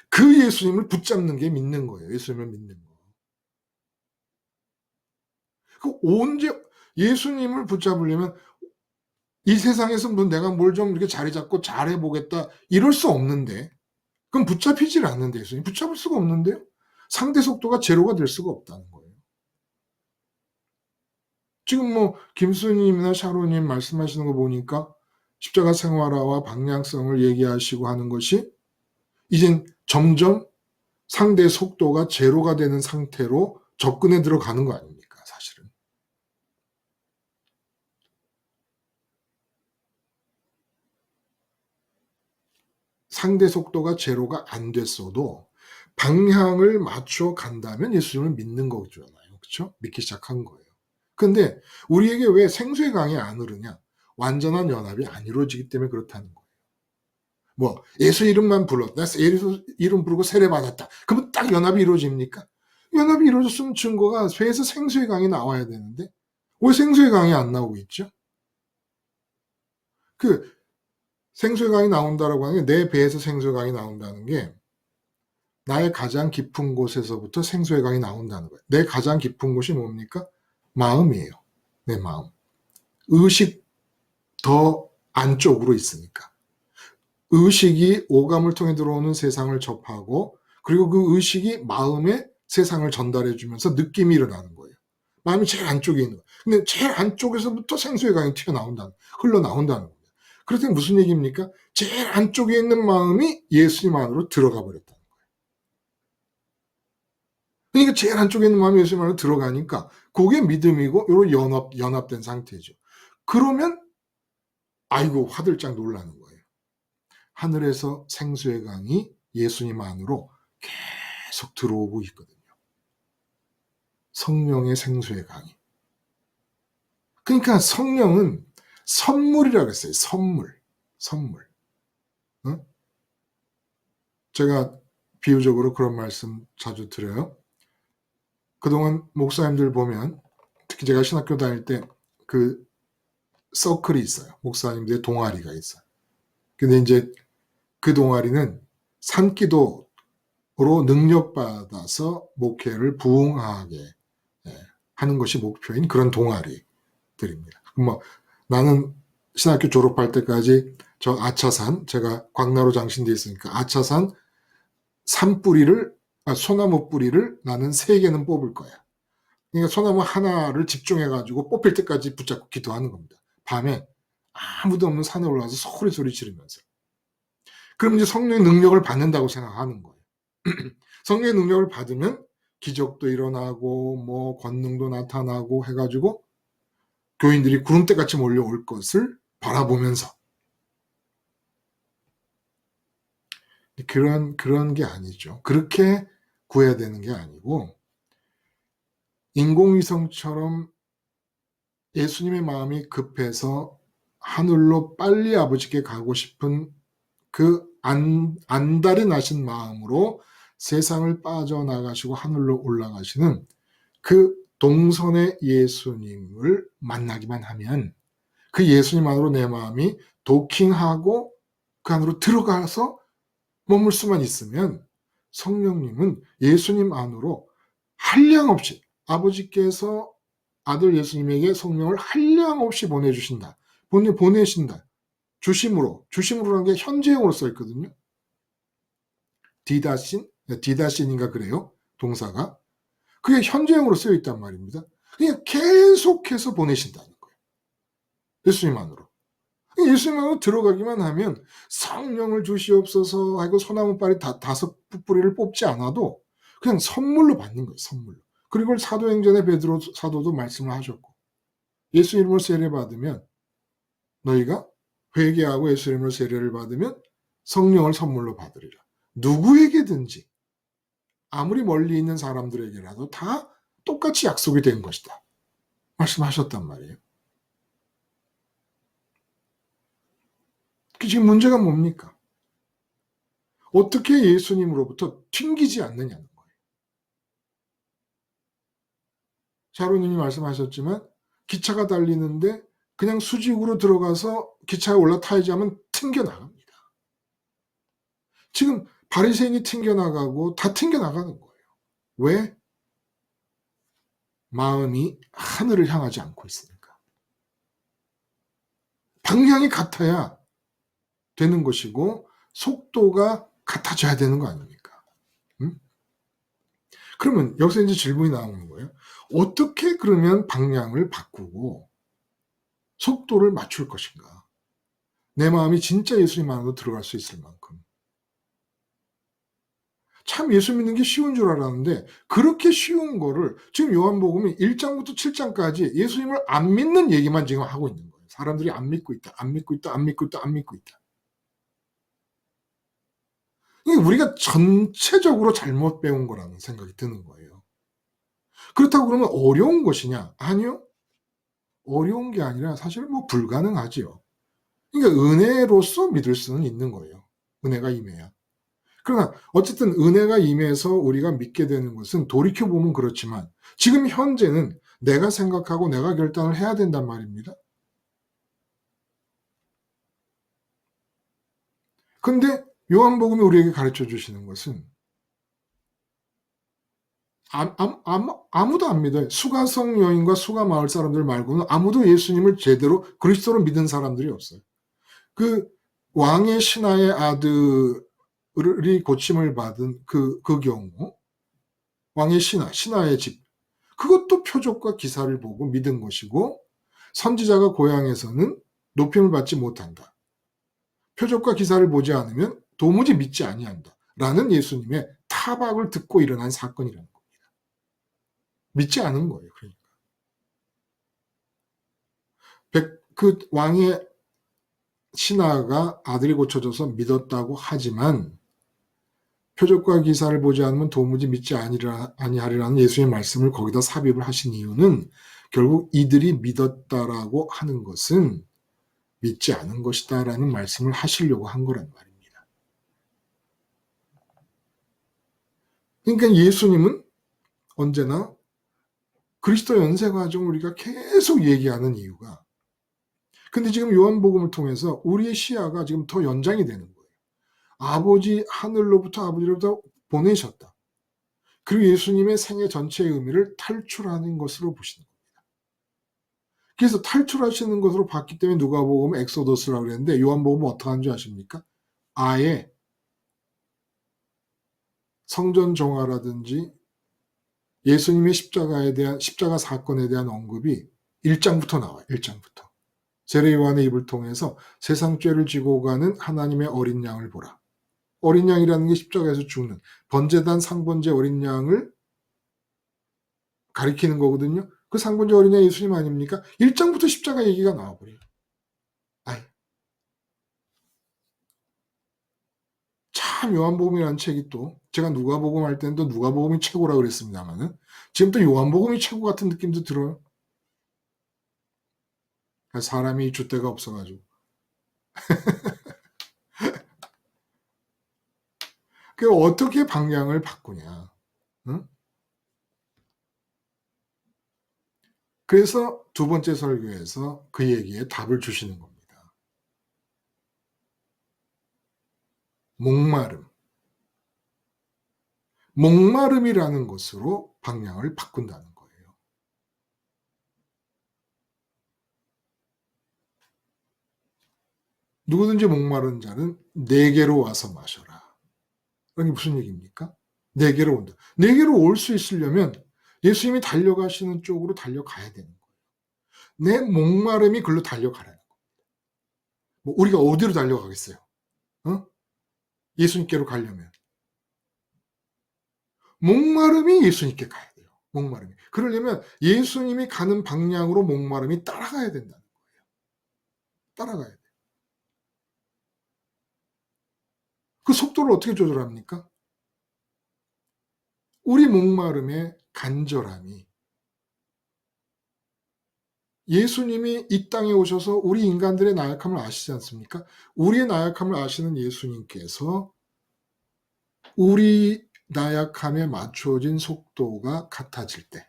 그 예수님을 붙잡는 게 믿는 거예요. 예수님을 믿는 거. 그 언제 예수님을 붙잡으려면 이 세상에서 뭐 내가 뭘 좀 이렇게 자리 잡고 잘해보겠다 이럴 수 없는데 그럼 붙잡히질 않는데 예수님 붙잡을 수가 없는데요. 상대 속도가 제로가 될 수가 없다는 거예요. 지금 뭐 김수님이나 샤로님 말씀하시는 거 보니까 십자가 생활화와 방향성을 얘기하시고 하는 것이 이젠 점점 상대 속도가 제로가 되는 상태로 접근해 들어가는 거 아닙니까, 사실은. 상대 속도가 제로가 안 됐어도 방향을 맞춰 간다면 예수님을 믿는 거잖아요. 그렇죠? 믿기 시작한 거예요. 근데 우리에게 왜 생수의 강이 안 흐르냐? 완전한 연합이 안 이루어지기 때문에 그렇다는 거예요. 뭐 예수 이름만 불렀다. 예수 이름 부르고 세례 받았다. 그러면 딱 연합이 이루어집니까? 연합이 이루어졌으면 증거가 배에서 생수의 강이 나와야 되는데 왜 생수의 강이 안 나오고 있죠? 그 생수의 강이 나온다라고 하는 게 내 배에서 생수의 강이 나온다는 게 나의 가장 깊은 곳에서부터 생수의 강이 나온다는 거예요. 내 가장 깊은 곳이 뭡니까? 마음이에요. 내 마음. 의식 더 안쪽으로 있으니까. 의식이 오감을 통해 들어오는 세상을 접하고 그리고 그 의식이 마음에 세상을 전달해 주면서 느낌이 일어나는 거예요. 마음이 제일 안쪽에 있는 거예요. 근데 제일 안쪽에서부터 생수의 강이 흘러나온다는 겁니다. 그렇다면 무슨 얘기입니까? 제일 안쪽에 있는 마음이 예수님 안으로 들어가 버렸다는 거예요. 그러니까 제일 안쪽에 있는 마음이 예수님 안으로 들어가니까 그게 믿음이고 이런 연합된 상태죠. 그러면 아이고 화들짝 놀라는 거예요. 하늘에서 생수의 강이 예수님 안으로 계속 들어오고 있거든요. 성령의 생수의 강이. 그러니까 성령은 선물이라고 했어요. 선물. 응? 제가 비유적으로 그런 말씀 자주 드려요. 그동안 목사님들 보면 특히 제가 신학교 다닐 때 그 서클이 있어요. 목사님들의 동아리가 있어요. 근데 이제 그 동아리는 산기도로 능력받아서 목회를 부흥하게 하는 것이 목표인 그런 동아리들입니다. 뭐 나는 신학교 졸업할 때까지 저 아차산, 제가 광나루 장신돼 있으니까 아차산 소나무 뿌리를 나는 3개는 뽑을 거야. 그러니까 소나무 하나를 집중해가지고 뽑힐 때까지 붙잡고 기도하는 겁니다. 밤에 아무도 없는 산에 올라가서 소리 지르면서. 그럼 이제 성령의 능력을 받는다고 생각하는 거예요. 성령의 능력을 받으면 기적도 일어나고 뭐 권능도 나타나고 해가지고 교인들이 구름대같이 몰려올 것을 바라보면서 그런 게 아니죠. 그렇게 구해야 되는 게 아니고 인공위성처럼 예수님의 마음이 급해서 하늘로 빨리 아버지께 가고 싶은 그 안달이 나신 마음으로 세상을 빠져나가시고 하늘로 올라가시는 그 동선의 예수님을 만나기만 하면 그 예수님 안으로 내 마음이 도킹하고 그 안으로 들어가서 머물 수만 있으면 성령님은 예수님 안으로 한량없이 아버지께서 아들 예수님에게 성령을 한량없이 보내주신다. 보내신다. 주심으로라는 게 현재형으로 써 있거든요. 디다신인가 그래요. 동사가. 그게 현재형으로 쓰여 있단 말입니다. 그냥 계속해서 보내신다는 거예요. 예수님 안으로. 예수님 안으로 들어가기만 하면 성령을 주시옵소서 하고 소나무빨이 5 뿌리를 뽑지 않아도 그냥 선물로 받는 거예요. 선물로. 그리고 사도행전의 베드로 사도도 말씀을 하셨고 예수 이름으로 세례 받으면 너희가 회개하고 예수 이름으로 세례를 받으면 성령을 선물로 받으리라. 누구에게든지 아무리 멀리 있는 사람들에게라도 다 똑같이 약속이 된 것이다. 말씀하셨단 말이에요. 지금 문제가 뭡니까? 어떻게 예수님으로부터 튕기지 않느냐는 거예요. 샤로님이 말씀하셨지만 기차가 달리는데 그냥 수직으로 들어가서 기차에 올라타야지 하면 튕겨나갑니다. 지금 바리새인이 튕겨나가고 다 튕겨나가는 거예요. 왜? 마음이 하늘을 향하지 않고 있으니까. 방향이 같아야 되는 것이고 속도가 같아져야 되는 거 아닙니까? 응? 그러면 여기서 이제 질문이 나오는 거예요. 어떻게 그러면 방향을 바꾸고 속도를 맞출 것인가? 내 마음이 진짜 예수님 안으로 들어갈 수 있을 만큼. 참 예수 믿는 게 쉬운 줄 알았는데 그렇게 쉬운 거를 지금 요한복음이 1장부터 7장까지 예수님을 안 믿는 얘기만 지금 하고 있는 거예요. 사람들이 안 믿고 있다. 이게 우리가 전체적으로 잘못 배운 거라는 생각이 드는 거예요. 그렇다고 그러면 어려운 것이냐? 아니요. 어려운 게 아니라 사실 뭐 불가능하지요. 그러니까 은혜로서 믿을 수는 있는 거예요. 은혜가 임해야. 그러나 어쨌든 은혜가 임해서 우리가 믿게 되는 것은 돌이켜보면 그렇지만 지금 현재는 내가 생각하고 내가 결단을 해야 된단 말입니다. 근데 요한복음이 우리에게 가르쳐 주시는 것은 아무도 안 믿어요. 수가성 여인과 수가 마을 사람들 말고는 아무도 예수님을 제대로 그리스도로 믿은 사람들이 없어요. 그 왕의 신하의 아들이 고침을 받은 그 경우, 왕의 신하의 집, 그것도 표적과 기사를 보고 믿은 것이고, 선지자가 고향에서는 높임을 받지 못한다. 표적과 기사를 보지 않으면 도무지 믿지 아니한다. 라는 예수님의 타박을 듣고 일어난 사건이라는 겁니다. 믿지 않은 거예요. 그러니까. 그 왕의 신하가 아들이 고쳐져서 믿었다고 하지만 표적과 기사를 보지 않으면 도무지 믿지 아니하리라는 예수의 말씀을 거기다 삽입을 하신 이유는 결국 이들이 믿었다라고 하는 것은 믿지 않은 것이다라는 말씀을 하시려고 한 거란 말입니다. 그러니까 예수님은 언제나 그리스도 연세 과정을 우리가 계속 얘기하는 이유가, 근데 지금 요한복음을 통해서 우리의 시야가 지금 더 연장이 되는 거예요. 아버지로부터 보내셨다. 그리고 예수님의 생애 전체의 의미를 탈출하는 것으로 보시는 겁니다. 그래서 탈출하시는 것으로 봤기 때문에 누가복음은 엑소더스라고 그랬는데 요한복음은 어떻게 하는 줄 아십니까? 아예 성전 정화라든지 예수님의 십자가 사건에 대한 언급이 1장부터 나와요. 1장부터. 세례 요한의 입을 통해서 세상 죄를 지고 가는 하나님의 어린 양을 보라. 어린 양이라는 게 십자가에서 죽는 번제단 상번제 어린 양을 가리키는 거거든요. 그 상번제 어린 양 예수님 아닙니까? 1장부터 십자가 얘기가 나와버려요. 참 요한복음이라는 책이 또 제가 누가복음 할 때는 또 누가복음이 최고라 그랬습니다만은 지금 또 요한복음이 최고 같은 느낌도 들어요. 사람이 줏대가 없어가지고. 그 어떻게 방향을 바꾸냐. 응? 그래서 두 번째 설교에서 그 얘기에 답을 주시는 겁니다. 목마름이라는 것으로 방향을 바꾼다는 거예요. 누구든지 목마른 자는 내게로 와서 마셔라. 이게 무슨 얘기입니까? 내게로 온다. 내게로 올 수 있으려면 예수님이 달려가시는 쪽으로 달려가야 되는 거예요. 내 목마름이 글로 달려가라는 겁니다. 뭐 우리가 어디로 달려가겠어요? 예수님께로 가려면. 목마름이 예수님께 가야 돼요. 목마름이. 그러려면 예수님이 가는 방향으로 목마름이 따라가야 된다는 거예요. 따라가야 돼요. 그 속도를 어떻게 조절합니까? 우리 목마름의 간절함이 예수님이 이 땅에 오셔서 우리 인간들의 나약함을 아시지 않습니까? 우리의 나약함을 아시는 예수님께서 우리 나약함에 맞춰진 속도가 같아질 때,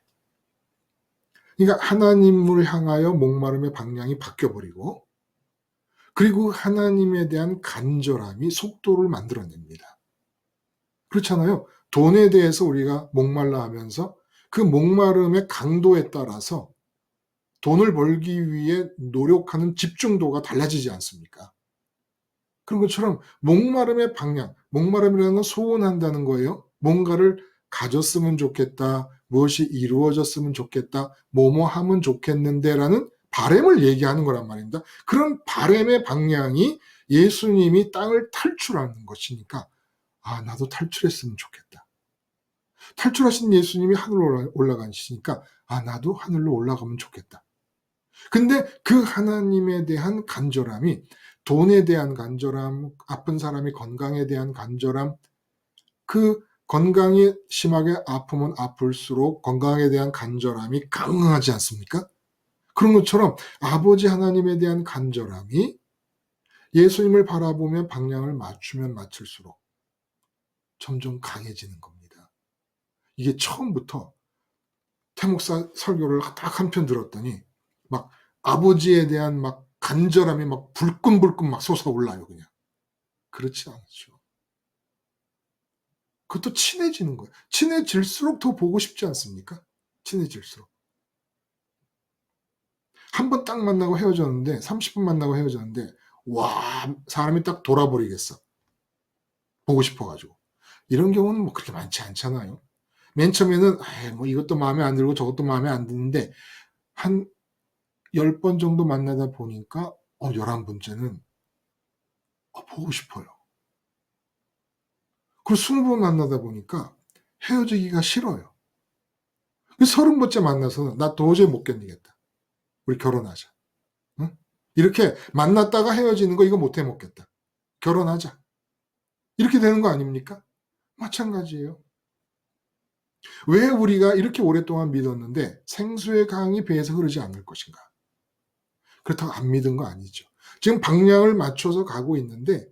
그러니까 하나님을 향하여 목마름의 방향이 바뀌어버리고 그리고 하나님에 대한 간절함이 속도를 만들어냅니다. 그렇잖아요. 돈에 대해서 우리가 목말라 하면서 그 목마름의 강도에 따라서 돈을 벌기 위해 노력하는 집중도가 달라지지 않습니까? 그런 것처럼 목마름의 방향, 목마름이라는 건 소원한다는 거예요. 뭔가를 가졌으면 좋겠다, 무엇이 이루어졌으면 좋겠다, 뭐뭐 하면 좋겠는데라는 바램을 얘기하는 거란 말입니다. 그런 바램의 방향이 예수님이 땅을 탈출하는 것이니까 나도 탈출했으면 좋겠다. 탈출하신 예수님이 하늘로 올라가시니까 나도 하늘로 올라가면 좋겠다. 근데 그 하나님에 대한 간절함이 돈에 대한 간절함, 아픈 사람의 건강에 대한 간절함, 그 건강이 심하게 아프면 아플수록 건강에 대한 간절함이 강하지 않습니까? 그런 것처럼 아버지 하나님에 대한 간절함이 예수님을 바라보며 방향을 맞추면 맞출수록 점점 강해지는 겁니다. 이게 처음부터 태목사 설교를 딱 한 편 들었더니 막 아버지에 대한 막 간절함이 막 불끈불끈 막 솟아올라요, 그냥. 그렇지 않죠. 그것도 친해지는 거예요. 친해질수록 더 보고 싶지 않습니까? 친해질수록. 한 번 딱 만나고 헤어졌는데, 30분 만나고 헤어졌는데, 와, 사람이 딱 돌아버리겠어. 보고 싶어가지고. 이런 경우는 뭐 그렇게 많지 않잖아요. 맨 처음에는, 뭐 이것도 마음에 안 들고 저것도 마음에 안 드는데, 한 10번 정도 만나다 보니까, 11번째는, 보고 싶어요. 그리고 20번 만나다 보니까 헤어지기가 싫어요. 30번째 만나서는 나 도저히 못 견디겠다. 우리 결혼하자. 응? 이렇게 만났다가 헤어지는 거 이거 못 해먹겠다. 결혼하자. 이렇게 되는 거 아닙니까? 마찬가지예요. 왜 우리가 이렇게 오랫동안 믿었는데 생수의 강이 배에서 흐르지 않을 것인가? 그렇다고 안 믿은 거 아니죠. 지금 방향을 맞춰서 가고 있는데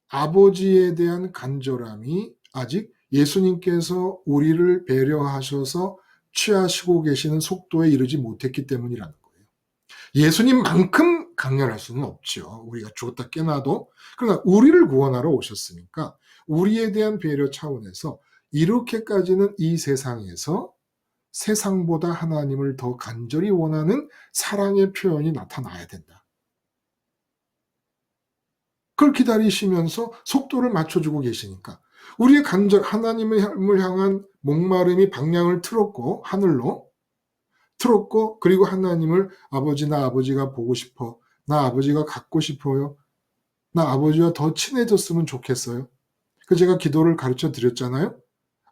아버지에 대한 간절함이 아직 예수님께서 우리를 배려하셔서 취하시고 계시는 속도에 이르지 못했기 때문이라는 거예요. 예수님만큼 강렬할 수는 없죠. 우리가 죽었다 깨나도. 그러나 우리를 구원하러 오셨으니까 우리에 대한 배려 차원에서 이렇게까지는 이 세상에서 세상보다 하나님을 더 간절히 원하는 사랑의 표현이 나타나야 된다. 그걸 기다리시면서 속도를 맞춰주고 계시니까 우리의 하나님을 향한 목마름이 방향을 틀었고 하늘로 틀었고 그리고 하나님을 아버지 나 아버지가 보고 싶어. 나 아버지가 갖고 싶어요. 나 아버지와 더 친해졌으면 좋겠어요. 그 제가 기도를 가르쳐 드렸잖아요.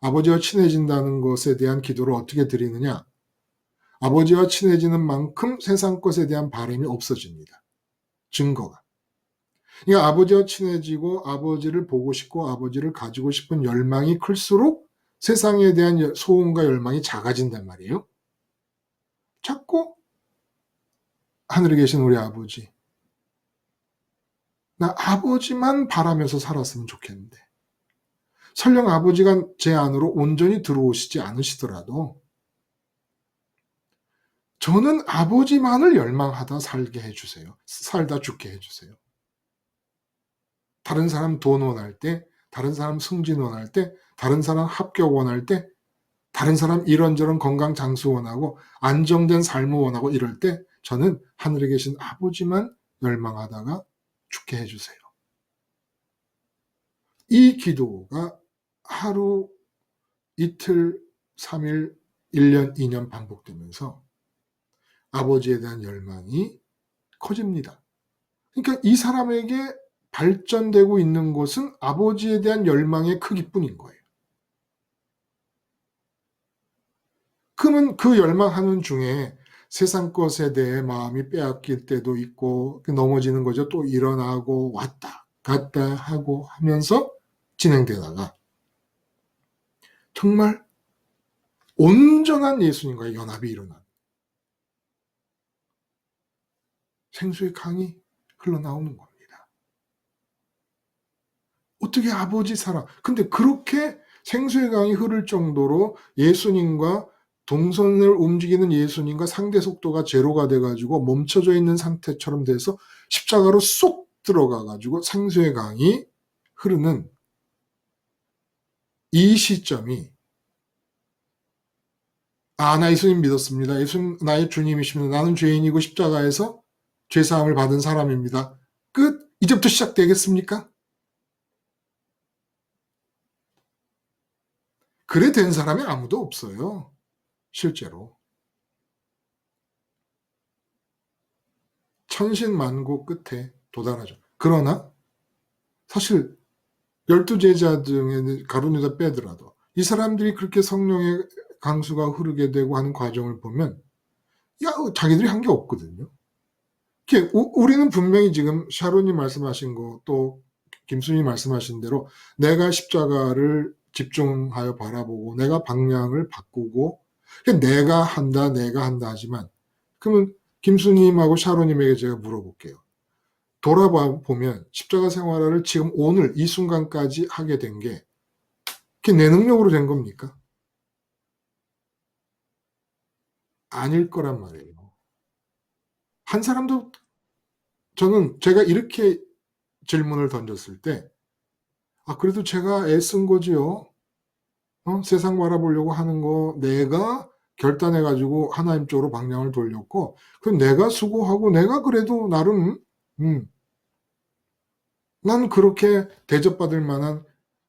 아버지와 친해진다는 것에 대한 기도를 어떻게 드리느냐. 아버지와 친해지는 만큼 세상 것에 대한 바람이 없어집니다. 증거가. 그러니까 아버지와 친해지고 아버지를 보고 싶고 아버지를 가지고 싶은 열망이 클수록 세상에 대한 소원과 열망이 작아진단 말이에요. 자꾸 하늘에 계신 우리 아버지. 나 아버지만 바라면서 살았으면 좋겠는데. 설령 아버지가 제 안으로 온전히 들어오시지 않으시더라도 저는 아버지만을 열망하다 살게 해주세요. 살다 죽게 해주세요. 다른 사람 돈 원할 때, 다른 사람 승진 원할 때, 다른 사람 합격 원할 때, 다른 사람 이런저런 건강 장수 원하고 안정된 삶을 원하고 이럴 때 저는 하늘에 계신 아버지만 열망하다가 죽게 해주세요. 이 기도가 하루, 이틀, 3일, 1년, 2년 반복되면서 아버지에 대한 열망이 커집니다. 그러니까 이 사람에게 발전되고 있는 것은 아버지에 대한 열망의 크기뿐인 거예요. 그러면 그 열망하는 중에 세상 것에 대해 마음이 빼앗길 때도 있고 넘어지는 거죠. 또 일어나고 왔다 갔다 하고 하면서 진행되다가 정말 온전한 예수님과의 연합이 일어난 생수의 강이 흘러나오는 겁니다. 어떻게 아버지 사랑. 근데 그렇게 생수의 강이 흐를 정도로 예수님과 동선을 움직이는 예수님과 상대 속도가 제로가 돼가지고 멈춰져 있는 상태처럼 돼서 십자가로 쏙 들어가가지고 생수의 강이 흐르는 이 시점이 나 예수님 믿었습니다. 예수님 나의 주님이십니다. 나는 죄인이고 십자가에서 죄사함을 받은 사람입니다. 끝. 이제부터 시작되겠습니까? 그래 된 사람이 아무도 없어요. 실제로. 천신만고 끝에 도달하죠. 그러나 사실 12제자 중에 가룟 유다 빼더라도 이 사람들이 그렇게 성령의 강수가 흐르게 되고 하는 과정을 보면 자기들이 한 게 없거든요. 우리는 분명히 지금 샤론이 말씀하신 거 또 김순이 말씀하신 대로 내가 십자가를 집중하여 바라보고 내가 방향을 바꾸고 내가 한다 하지만 그러면 김수님하고 샤로님에게 제가 물어볼게요. 돌아보면 십자가 생활을 지금 오늘 이 순간까지 하게 된 게 그게 내 능력으로 된 겁니까? 아닐 거란 말이에요. 한 사람도 저는 제가 이렇게 질문을 던졌을 때 그래도 제가 애쓴 거지요. 세상 바라보려고 하는 거 내가 결단해 가지고 하나님 쪽으로 방향을 돌렸고 그럼 내가 수고하고 내가 그래도 나름 난 그렇게 대접받을 만한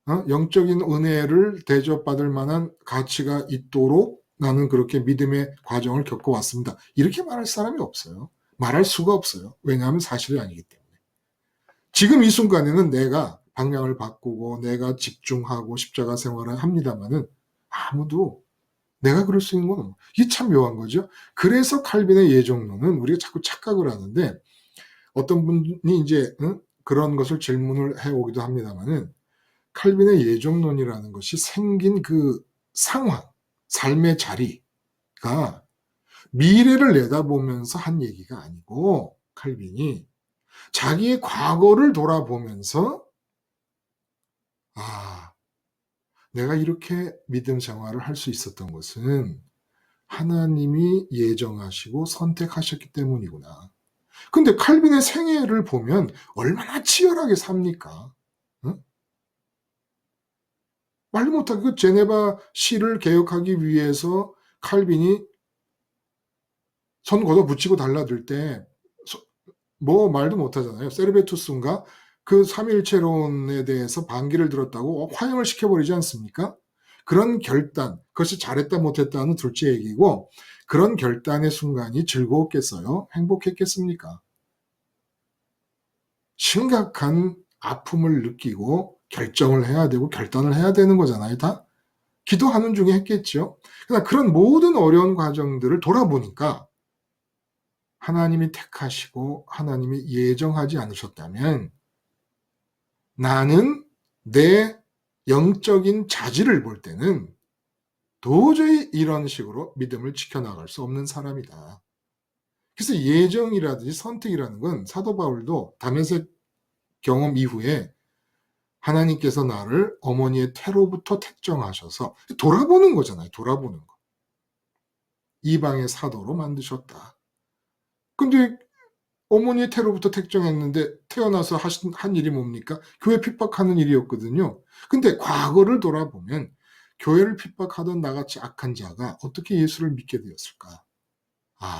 영적인 은혜를 대접받을 만한 가치가 있도록 나는 그렇게 믿음의 과정을 겪어왔습니다. 이렇게 말할 사람이 없어요. 말할 수가 없어요. 왜냐하면 사실이 아니기 때문에. 지금 이 순간에는 내가 방향을 바꾸고 내가 집중하고 십자가 생활을 합니다마는 아무도 내가 그럴 수 있는 건 없어요. 이게 참 묘한 거죠. 그래서 칼빈의 예정론은 우리가 자꾸 착각을 하는데 어떤 분이 이제 그런 것을 질문을 해오기도 합니다마는 칼빈의 예정론이라는 것이 생긴 그 상황, 삶의 자리가 미래를 내다보면서 한 얘기가 아니고 칼빈이 자기의 과거를 돌아보면서 내가 이렇게 믿음 생활을 할 수 있었던 것은 하나님이 예정하시고 선택하셨기 때문이구나. 근데 칼빈의 생애를 보면 얼마나 치열하게 삽니까? 응? 말도 못하게 그 제네바 시를 개혁하기 위해서 칼빈이 선 걷어붙이고 달라들 때 뭐 말도 못하잖아요. 세르베투스인가 그 삼위일체론에 대해서 반기를 들었다고 화형을 시켜버리지 않습니까? 그런 결단, 그것이 잘했다 못했다는 둘째 얘기고 그런 결단의 순간이 즐거웠겠어요? 행복했겠습니까? 심각한 아픔을 느끼고 결정을 해야 되고 결단을 해야 되는 거잖아요, 다? 기도하는 중에 했겠죠. 그러나 그런 모든 어려운 과정들을 돌아보니까 하나님이 택하시고 하나님이 예정하지 않으셨다면 나는 내 영적인 자질을 볼 때는 도저히 이런 식으로 믿음을 지켜나갈 수 없는 사람이다. 그래서 예정이라든지 선택이라는 건 사도 바울도 다메섹 경험 이후에 하나님께서 나를 어머니의 태로부터 택정하셔서 돌아보는 거잖아요. 돌아보는 거. 이방의 사도로 만드셨다. 근데 어머니의 태로부터 택정했는데 태어나서 한 일이 뭡니까? 교회 핍박하는 일이었거든요. 근데 과거를 돌아보면 교회를 핍박하던 나같이 악한 자가 어떻게 예수를 믿게 되었을까?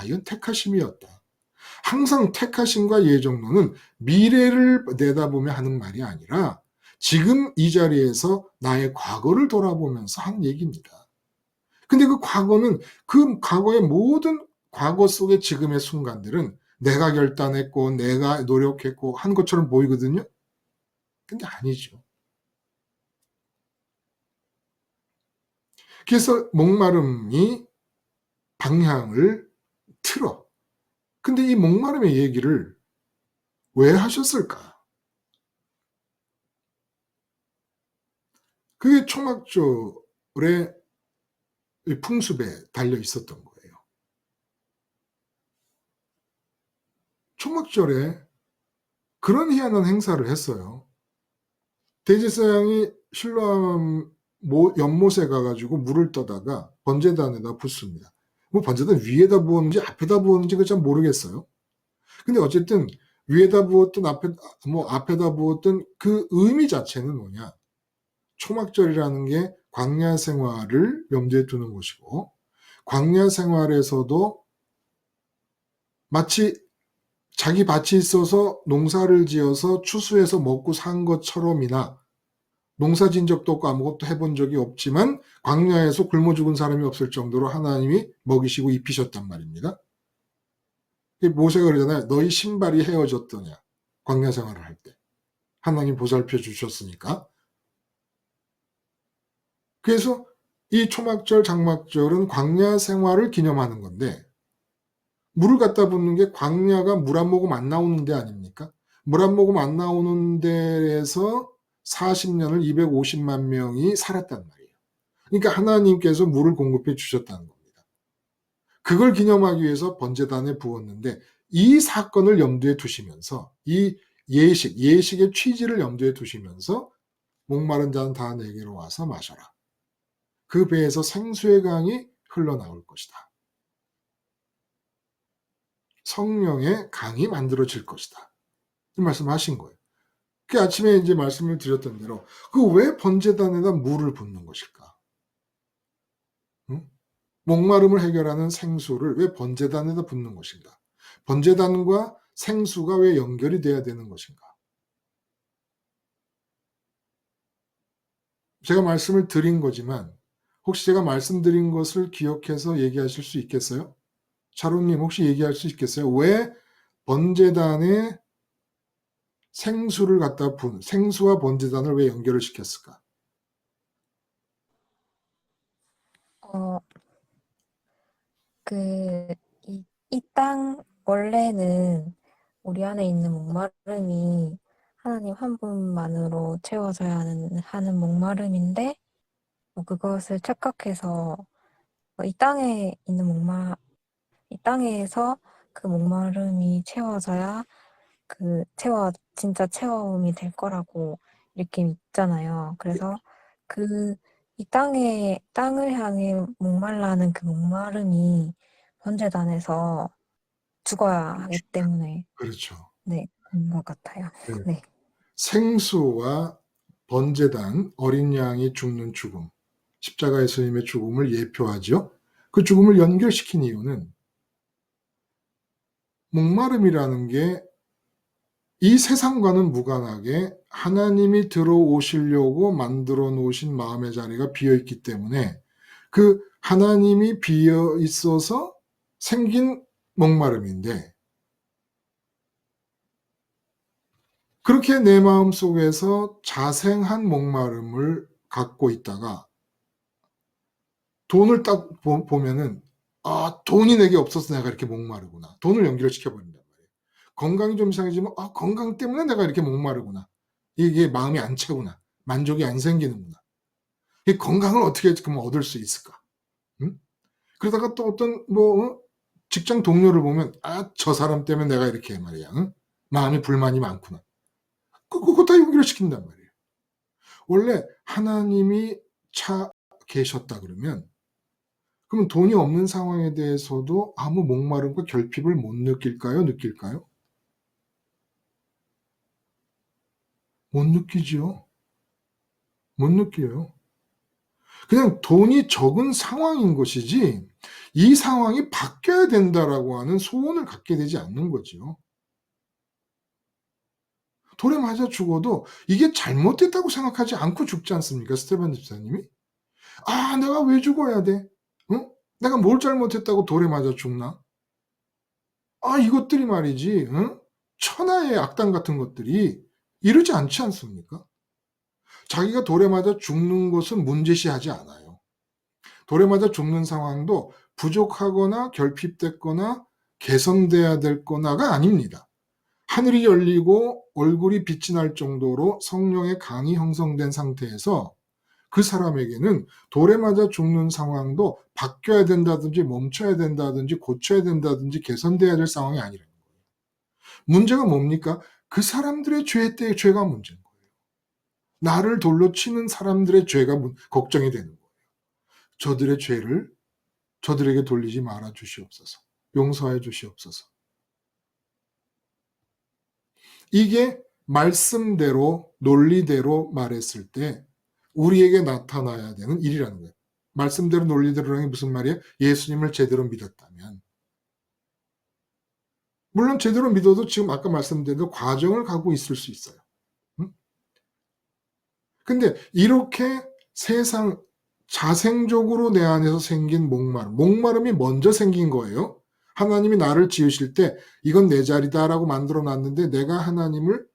이건 택하심이었다. 항상 택하심과 예정론은 미래를 내다보며 하는 말이 아니라 지금 이 자리에서 나의 과거를 돌아보면서 한 얘기입니다. 근데 그 과거는 그 과거의 모든 과거 속의 지금의 순간들은 내가 결단했고 내가 노력했고 한 것처럼 보이거든요. 근데 아니죠. 그래서 목마름이 방향을 틀어. 근데 이 목마름의 얘기를 왜 하셨을까? 그게 초막절의 풍습에 달려 있었던 거예요. 초막절에 그런 희한한 행사를 했어요. 대제사장이 실로암 연못에 가가지고 물을 떠다가 번제단에다 붓습니다. 뭐 번제단 위에다 부었는지 앞에다 부었는지 그 잘 모르겠어요. 근데 어쨌든 위에다 부었든 앞에다 부었든 그 의미 자체는 뭐냐? 초막절이라는 게 광야 생활을 염두에 두는 것이고 광야 생활에서도 마치 자기 밭이 있어서 농사를 지어서 추수해서 먹고 산 것처럼이나 농사 진 적도 없고 아무것도 해본 적이 없지만 광야에서 굶어 죽은 사람이 없을 정도로 하나님이 먹이시고 입히셨단 말입니다. 모세가 그러잖아요. 너희 신발이 헤어졌더냐. 광야 생활을 할 때. 하나님 보살펴 주셨으니까. 그래서 이 초막절, 장막절은 광야 생활을 기념하는 건데 물을 갖다 붓는 게 광야가 물 한 모금 안 나오는 데 아닙니까? 물 한 모금 안 나오는 데에서 40년을 250만 명이 살았단 말이에요. 그러니까 하나님께서 물을 공급해 주셨다는 겁니다. 그걸 기념하기 위해서 번제단에 부었는데 이 사건을 염두에 두시면서 이 예식의 취지를 염두에 두시면서 목마른 자는 다 내게로 와서 마셔라. 그 배에서 생수의 강이 흘러나올 것이다. 성령의 강이 만들어질 것이다. 이 말씀하신 거예요. 그 아침에 이제 말씀을 드렸던 대로 그 왜 번제단에다 물을 붓는 것일까? 응? 목마름을 해결하는 생수를 왜 번제단에다 붓는 것인가? 번제단과 생수가 왜 연결이 돼야 되는 것인가? 제가 말씀을 드린 거지만 혹시 제가 말씀드린 것을 기억해서 얘기하실 수 있겠어요? 차로님 혹시 얘기할 수 있겠어요? 왜 번제단에 생수를 갖다 생수와 번제단을 왜 연결을 시켰을까? 어, 이 땅 원래는 우리 안에 있는 목마름이 하나님 한 분만으로 채워져야 하는 목마름인데, 그것을 착각해서 이 땅에 있는 이 땅에서 그 목마름이 채워져야 진짜 체험이 될 거라고 이렇게 믿잖아요. 그래서 이 땅을 향해 목말라는 그 목마름이 번제단에서 죽어야 하기 때문에, 그렇죠. 네, 그런 것 같아요. 네. 네. 생수와 번제단, 어린 양이 죽는 죽음, 십자가 예수님의 죽음을 예표하죠. 그 죽음을 연결시킨 이유는 목마름이라는 게 이 세상과는 무관하게 하나님이 들어오시려고 만들어 놓으신 마음의 자리가 비어 있기 때문에 그 하나님이 비어 있어서 생긴 목마름인데, 그렇게 내 마음 속에서 자생한 목마름을 갖고 있다가 돈을 딱 보면은 돈이 내게 없어서 내가 이렇게 목마르구나. 돈을 연결시켜 버린단 말이에요. 건강이 좀 이상해지면 건강 때문에 내가 이렇게 목마르구나. 이게 마음이 안 차구나. 만족이 안 생기는구나. 이 건강을 어떻게 그러면 얻을 수 있을까? 응? 그러다가 또 어떤 직장 동료를 보면 저 사람 때문에 내가 이렇게 말이야. 응? 마음이 불만이 많구나. 그거 다 연결시킨단 말이에요. 원래 하나님이 계셨다 그러면 돈이 없는 상황에 대해서도 아무 목마름과 결핍을 못 느낄까요? 느낄까요? 못 느끼지요. 못 느껴요. 그냥 돈이 적은 상황인 것이지 이 상황이 바뀌어야 된다라고 하는 소원을 갖게 되지 않는 거지요. 돌에 맞아 죽어도 이게 잘못됐다고 생각하지 않고 죽지 않습니까? 스테반 집사님이? 내가 왜 죽어야 돼? 응? 내가 뭘 잘못했다고 돌에 맞아 죽나? 이것들이 말이지, 응? 천하의 악당 같은 것들이 이러지 않지 않습니까? 자기가 돌에 맞아 죽는 것은 문제시하지 않아요. 돌에 맞아 죽는 상황도 부족하거나 결핍됐거나 개선돼야 될 거나가 아닙니다. 하늘이 열리고 얼굴이 빛이 날 정도로 성령의 강이 형성된 상태에서 그 사람에게는 돌에 맞아 죽는 상황도 바뀌어야 된다든지 멈춰야 된다든지 고쳐야 된다든지 개선돼야 될 상황이 아니라는 거예요. 문제가 뭡니까? 그 사람들의 죄가 문제인 거예요. 나를 돌로 치는 사람들의 죄가 걱정이 되는 거예요. 저들의 죄를 저들에게 돌리지 말아 주시옵소서. 용서해 주시옵소서. 이게 말씀대로 논리대로 말했을 때 우리에게 나타나야 되는 일이라는 거예요. 말씀대로 논리대로라는 게 무슨 말이에요? 예수님을 제대로 믿었다면. 물론 제대로 믿어도 지금 아까 말씀드린 대로 과정을 가고 있을 수 있어요. 응? 근데 이렇게 세상 자생적으로 내 안에서 생긴 목마름이 먼저 생긴 거예요. 하나님이 나를 지으실 때 이건 내 자리다라고 만들어 놨는데 내가 하나님을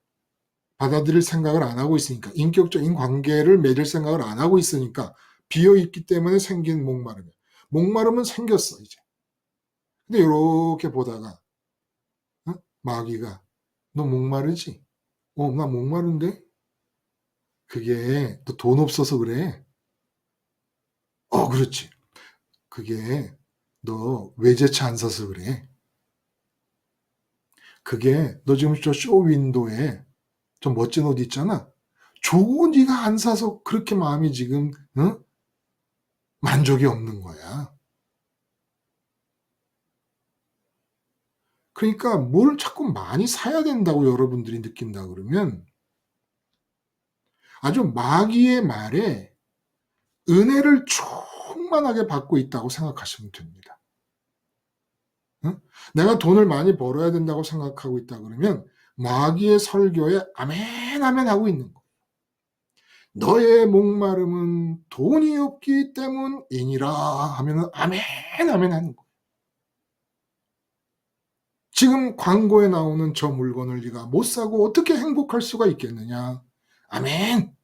받아들일 생각을 안 하고 있으니까, 인격적인 관계를 맺을 생각을 안 하고 있으니까 비어 있기 때문에 생긴 목마름이에요. 목마름은 생겼어 이제. 근데 이렇게 보다가 마귀가 너 목마르지? 나 목마른데? 그게 너 돈 없어서 그래. 그렇지. 그게 너 외제차 안 사서 그래. 그게 너 지금 저 쇼윈도에 좀 멋진 옷 있잖아. 저거 네가 안 사서 그렇게 마음이 지금 만족이 없는 거야. 그러니까 뭘 자꾸 많이 사야 된다고 여러분들이 느낀다 그러면 아주 마귀의 말에 은혜를 충만하게 받고 있다고 생각하시면 됩니다. 응? 내가 돈을 많이 벌어야 된다고 생각하고 있다 그러면 마귀의 설교에 아멘 아멘 하고 있는 거예요. 너의 목마름은 돈이 없기 때문이니라 하면 아멘 아멘 하는 거예요. 지금 광고에 나오는 저 물건을 네가 못 사고 어떻게 행복할 수가 있겠느냐. 아멘.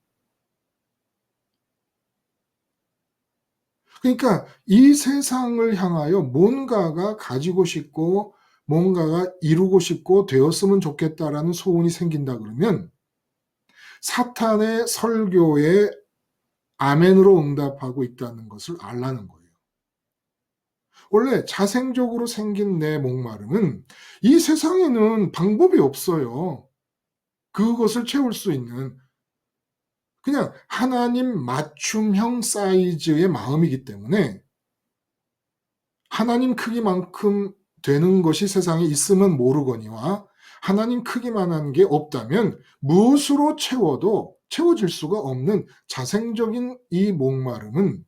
그러니까 이 세상을 향하여 뭔가가 가지고 싶고 뭔가가 이루고 싶고 되었으면 좋겠다라는 소원이 생긴다 그러면 사탄의 설교에 아멘으로 응답하고 있다는 것을 알라는 거예요. 원래 자생적으로 생긴 내 목마름은 이 세상에는 방법이 없어요. 그것을 채울 수 있는 그냥 하나님 맞춤형 사이즈의 마음이기 때문에 하나님 크기만큼 되는 것이 세상에 있으면 모르거니와 하나님 크기만한 게 없다면 무엇으로 채워도 채워질 수가 없는 자생적인 이 목마름은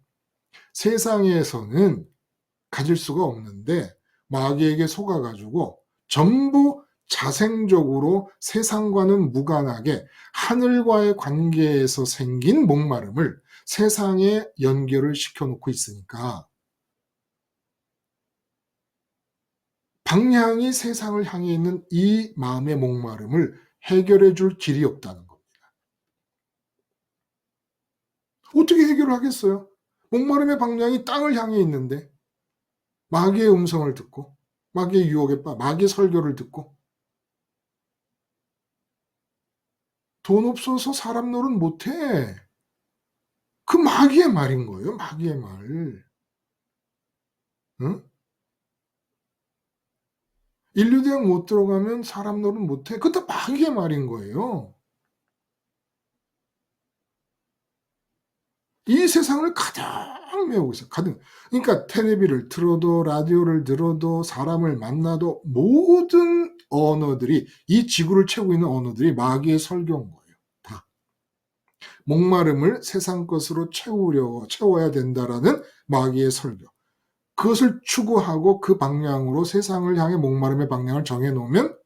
세상에서는 가질 수가 없는데 마귀에게 속아가지고 전부 자생적으로 세상과는 무관하게 하늘과의 관계에서 생긴 목마름을 세상에 연결을 시켜놓고 있으니까 방향이 세상을 향해 있는 이 마음의 목마름을 해결해 줄 길이 없다는 겁니다. 어떻게 해결을 하겠어요? 목마름의 방향이 땅을 향해 있는데 마귀의 음성을 듣고 마귀의 유혹에 마귀의 설교를 듣고 돈 없어서 사람 노릇 못해. 그 마귀의 말인 거예요. 마귀의 말. 응? 인류대학 못 들어가면 사람 노릇 못해. 그것도 마귀의 말인 거예요. 이 세상을 가득 메우고 있어요. 가득. 그러니까 텔레비를 틀어도 라디오를 들어도 사람을 만나도 모든 언어들이 이 지구를 채우고 있는 언어들이 마귀의 설교인 거예요. 다. 목마름을 세상 것으로 채워야 된다라는 마귀의 설교. 그것을 추구하고 그 방향으로 세상을 향해 목마름의 방향을 정해놓으면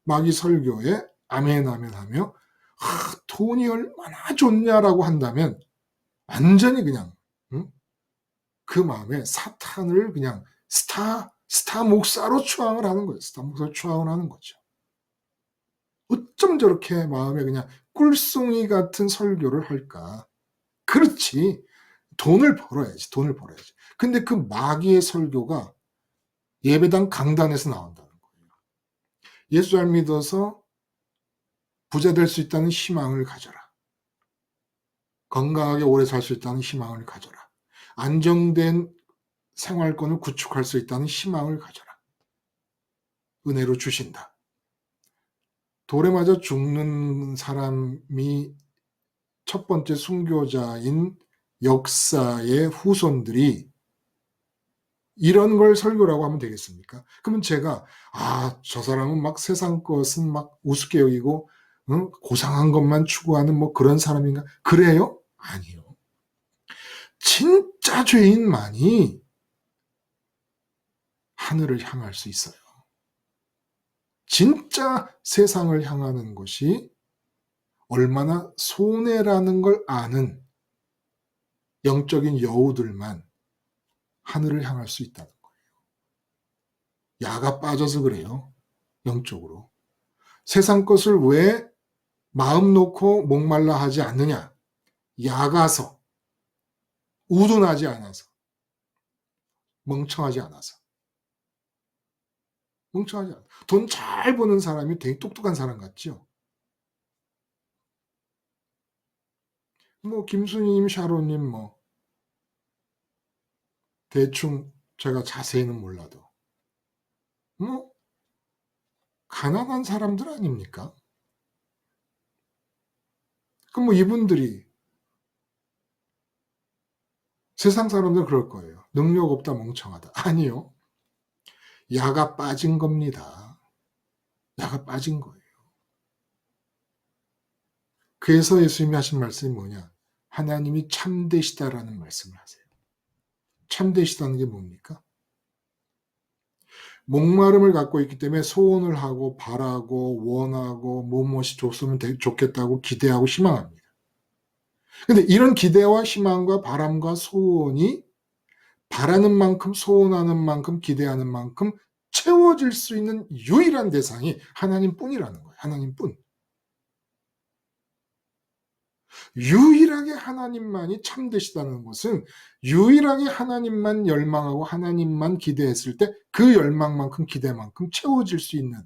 마귀 설교에 아멘 아멘 하며 돈이 얼마나 좋냐라고 한다면 완전히 그냥 그 마음에 사탄을 그냥 스타 목사로 추앙을 하는 거예요. 스타 목사로 추앙을 하는 거죠. 어쩜 저렇게 마음에 그냥 꿀송이 같은 설교를 할까? 그렇지. 돈을 벌어야지. 근데 그 마귀의 설교가 예배당 강단에서 나온다는 거예요. 예수 잘 믿어서 부자 될 수 있다는 희망을 가져라. 건강하게 오래 살 수 있다는 희망을 가져라. 안정된 생활권을 구축할 수 있다는 희망을 가져라. 은혜로 주신다. 돌에 맞아 죽는 사람이 첫 번째 순교자인 역사의 후손들이 이런 걸 설교라고 하면 되겠습니까? 그러면 제가 저 사람은 막 세상 것은 막 우습게 여기고 고상한 것만 추구하는 뭐 그런 사람인가? 그래요? 아니요. 진짜 죄인만이 하늘을 향할 수 있어요. 진짜 세상을 향하는 것이 얼마나 손해라는 걸 아는 영적인 여우들만 하늘을 향할 수 있다는 거예요. 야가 빠져서 그래요. 영적으로. 세상 것을 왜 마음 놓고 목말라 하지 않느냐? 야가서, 우둔하지 않아서, 멍청하지 않아서. 돈 잘 버는 사람이 되게 똑똑한 사람 같죠? 뭐 김순희님, 샤론님 뭐 대충 제가 자세히는 몰라도 뭐 가난한 사람들 아닙니까? 그럼 뭐 이분들이 세상 사람들 그럴 거예요. 능력 없다, 멍청하다. 아니요. 야가 빠진 겁니다. 야가 빠진 거예요. 그래서 예수님이 하신 말씀이 뭐냐? 하나님이 참되시다라는 말씀을 하세요. 참되시다는 게 뭡니까? 목마름을 갖고 있기 때문에 소원을 하고 바라고 원하고 무엇이 줬으면 좋겠다고 기대하고 희망합니다. 근데 이런 기대와 희망과 바람과 소원이 바라는 만큼 소원하는 만큼 기대하는 만큼 채워질 수 있는 유일한 대상이 하나님뿐이라는 거예요. 하나님뿐. 유일하게 하나님만이 참되시다는 것은 유일하게 하나님만 열망하고 하나님만 기대했을 때 그 열망만큼 기대만큼 채워질 수 있는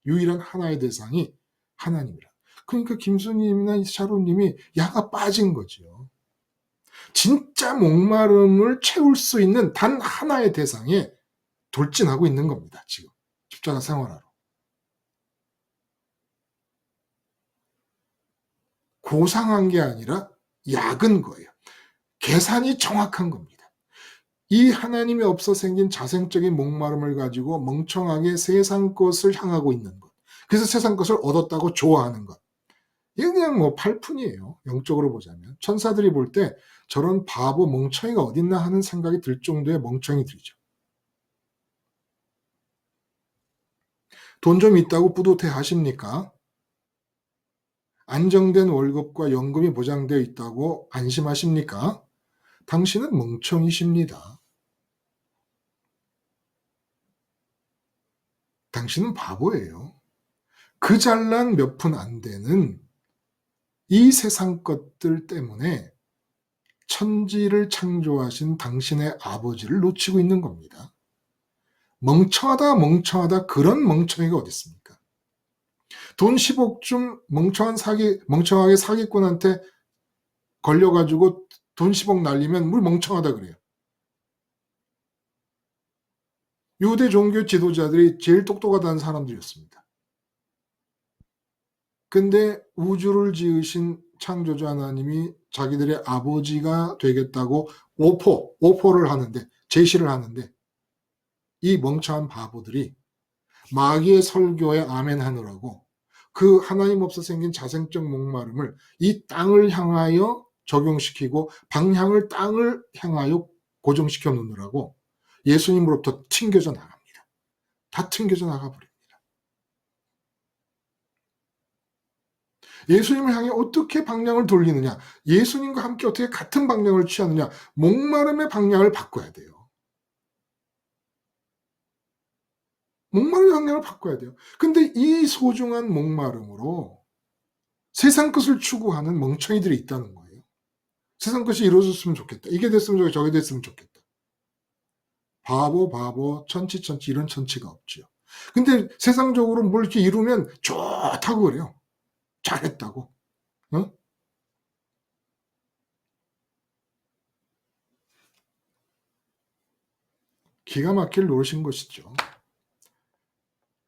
유일한 하나의 대상이 하나님이라. 그러니까 김수님이나 샤론님이 야가 빠진 거죠. 진짜 목마름을 채울 수 있는 단 하나의 대상에 돌진하고 있는 겁니다. 지금 십자가 생활하러. 고상한 게 아니라 약은 거예요. 계산이 정확한 겁니다. 이 하나님이 없어 생긴 자생적인 목마름을 가지고 멍청하게 세상 것을 향하고 있는 것. 그래서 세상 것을 얻었다고 좋아하는 것. 이게 그냥 뭐 팔푼이에요. 영적으로 보자면. 천사들이 볼 때 저런 바보 멍청이가 어딨나 하는 생각이 들 정도의 멍청이들이죠. 돈 좀 있다고 뿌듯해 하십니까? 안정된 월급과 연금이 보장되어 있다고 안심하십니까? 당신은 멍청이십니다. 당신은 바보예요. 그 잘난 몇 푼 안 되는 이 세상 것들 때문에 천지를 창조하신 당신의 아버지를 놓치고 있는 겁니다. 멍청하다 그런 멍청이가 어디 있습니까? 돈 10억 좀 멍청하게 사기꾼한테 걸려가지고 돈 10억 날리면 우리 멍청하다 그래요. 유대 종교 지도자들이 제일 똑똑하다는 사람들이었습니다. 근데 우주를 지으신 창조주 하나님이 자기들의 아버지가 되겠다고 오포를 하는데, 제시를 하는데, 이 멍청한 바보들이 마귀의 설교에 아멘 하느라고 그 하나님 없어 생긴 자생적 목마름을 이 땅을 향하여 적용시키고 방향을 땅을 향하여 고정시켜 놓느라고 예수님으로부터 튕겨져 나갑니다. 다 튕겨져 나가버립니다. 예수님을 향해 어떻게 방향을 돌리느냐, 예수님과 함께 어떻게 같은 방향을 취하느냐, 목마름의 방향을 바꿔야 돼요. 목마름의 방향을 바꿔야 돼요. 근데 이 소중한 목마름으로 세상 것을 추구하는 멍청이들이 있다는 거예요. 세상 것이 이루어졌으면 좋겠다. 이게 됐으면 좋겠다. 저게 됐으면 좋겠다. 바보, 천치 이런 천치가 없죠. 근데 세상적으로 뭘 이렇게 이루면 좋다고 그래요. 잘했다고. 어? 기가 막힐 노릇인 것이죠.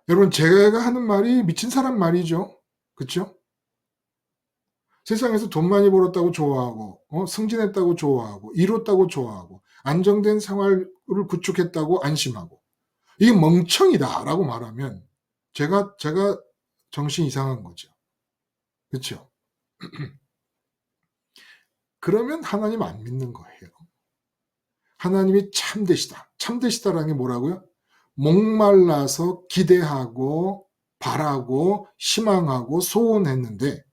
여러분, 제가 하는 말이 미친 사람 말이죠. 그렇죠? 세상에서 돈 많이 벌었다고 좋아하고, 승진했다고 좋아하고, 이뤘다고 좋아하고, 안정된 생활을 구축했다고 안심하고, 이게 멍청이다라고 말하면 제가 정신 이상한 거죠. 그렇죠? 그러면 하나님 안 믿는 거예요. 하나님이 참되시다. 참되시다라는 게 뭐라고요? 목말라서 기대하고 바라고 희망하고 소원했는데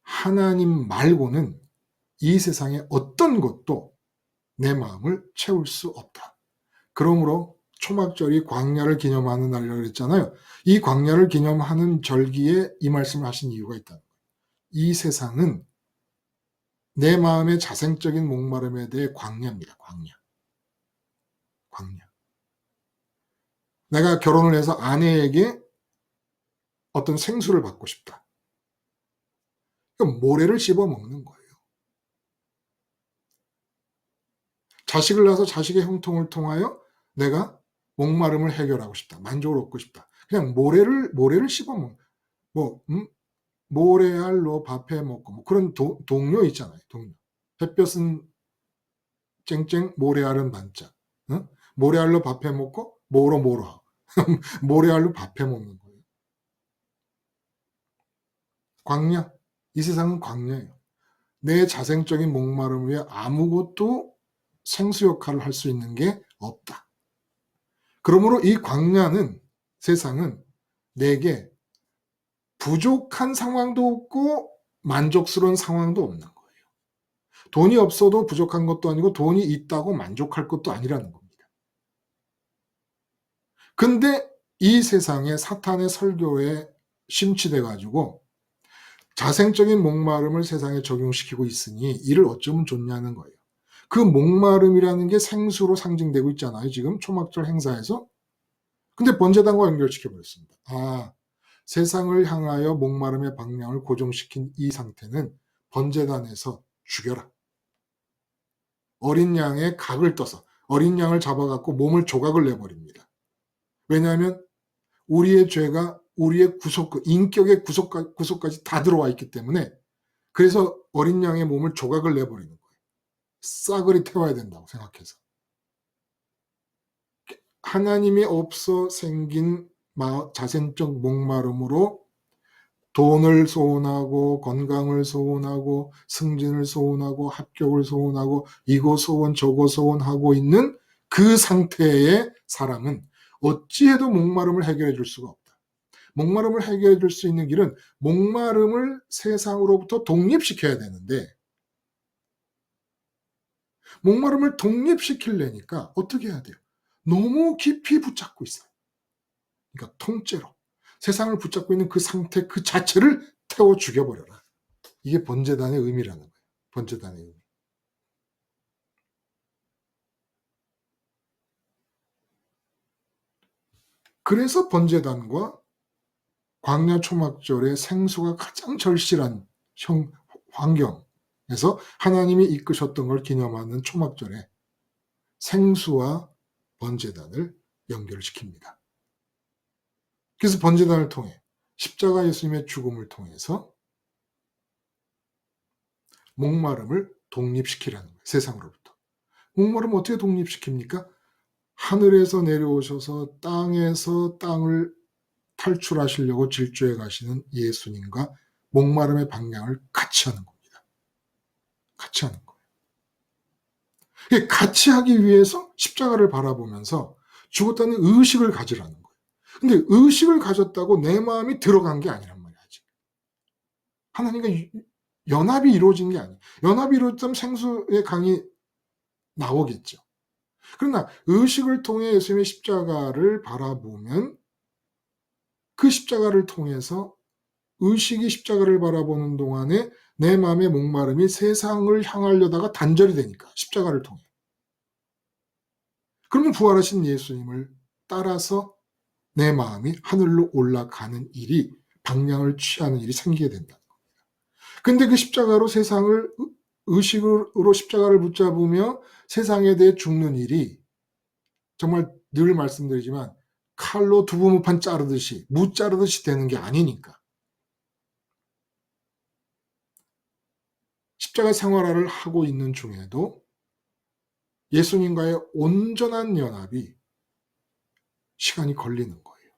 하나님 말고는 이 세상에 어떤 것도 내 마음을 채울 수 없다. 그러므로 초막절이 광야를 기념하는 날이라고 그랬잖아요. 이 광야를 기념하는 절기에 이 말씀을 하신 이유가 있다. 이 세상은 내 마음의 자생적인 목마름에 대해 광야입니다. 광야. 내가 결혼을 해서 아내에게 어떤 생수를 받고 싶다. 그러니까 모래를 씹어 먹는 거예요. 자식을 낳아서 자식의 형통을 통하여 내가 목마름을 해결하고 싶다. 만족을 얻고 싶다. 그냥 모래를 씹어 먹는, 뭐, 모래알로 밥해 먹고, 뭐 그런 동료 있잖아요. 동료. 햇볕은 쨍쨍, 모래알은 반짝. 응? 모래알로 밥해 먹고, 모로. 모래알로 밥해 먹는 거예요. 광야. 이 세상은 광야예요. 내 자생적인 목마름 위에 아무것도 생수 역할을 할 수 있는 게 없다. 그러므로 이 광야는, 세상은 내게 부족한 상황도 없고 만족스러운 상황도 없는 거예요. 돈이 없어도 부족한 것도 아니고 돈이 있다고 만족할 것도 아니라는 겁니다. 근데 이 세상에 사탄의 설교에 심취돼 가지고 자생적인 목마름을 세상에 적용시키고 있으니 이를 어쩌면 좋냐는 거예요. 그 목마름이라는 게 생수로 상징되고 있잖아요. 지금 초막절 행사에서. 근데 번제단과 연결시켜 버렸습니다. 세상을 향하여 목마름의 방향을 고정시킨 이 상태는 번제단에서 죽여라. 어린 양의 각을 떠서 어린 양을 잡아갖고 몸을 조각을 내버립니다. 왜냐하면 우리의 죄가 우리의 인격의 구속까지 다 들어와 있기 때문에, 그래서 어린 양의 몸을 조각을 내버리는 거예요. 싸그리 태워야 된다고 생각해서. 하나님이 없어 생긴 자생적 목마름으로 돈을 소원하고 건강을 소원하고 승진을 소원하고 합격을 소원하고 이거 소원 저거 소원하고 있는 그 상태의 사람은 어찌해도 목마름을 해결해 줄 수가 없다. 목마름을 해결해 줄 수 있는 길은 목마름을 세상으로부터 독립시켜야 되는데, 목마름을 독립시키려니까 어떻게 해야 돼요? 너무 깊이 붙잡고 있어요. 그러니까 통째로 세상을 붙잡고 있는 그 상태 그 자체를 태워 죽여버려라. 이게 번제단의 의미라는 거예요. 번제단의 의미. 그래서 번제단과 광야 초막절의 생수가 가장 절실한 환경에서 하나님이 이끄셨던 걸 기념하는 초막절에 생수와 번제단을 연결시킵니다. 그래서 번제단을 통해 십자가 예수님의 죽음을 통해서 목마름을 독립시키라는 거예요. 세상으로부터. 목마름을 어떻게 독립시킵니까? 하늘에서 내려오셔서 땅에서 땅을 탈출하시려고 질주해 가시는 예수님과 목마름의 방향을 같이 하는 겁니다. 같이 하는 거예요. 같이 하기 위해서 십자가를 바라보면서 죽었다는 의식을 가지라는 거예요. 근데 의식을 가졌다고 내 마음이 들어간 게 아니란 말이야, 아직. 하나님과 연합이 이루어진 게 아니에요. 연합이 이루어졌다면 생수의 강이 나오겠죠. 그러나 의식을 통해 예수님의 십자가를 바라보면 그 십자가를 통해서 의식이 십자가를 바라보는 동안에 내 마음의 목마름이 세상을 향하려다가 단절이 되니까, 십자가를 통해. 그러면 부활하신 예수님을 따라서 내 마음이 하늘로 올라가는 일이, 방향을 취하는 일이 생기게 된다는 겁니다. 근데 그 십자가로 세상을, 의식으로 십자가를 붙잡으며 세상에 대해 죽는 일이 정말 늘 말씀드리지만 칼로 두부무판 자르듯이, 무 자르듯이 되는 게 아니니까. 십자가 생활화를 하고 있는 중에도 예수님과의 온전한 연합이 시간이 걸리는 거예요.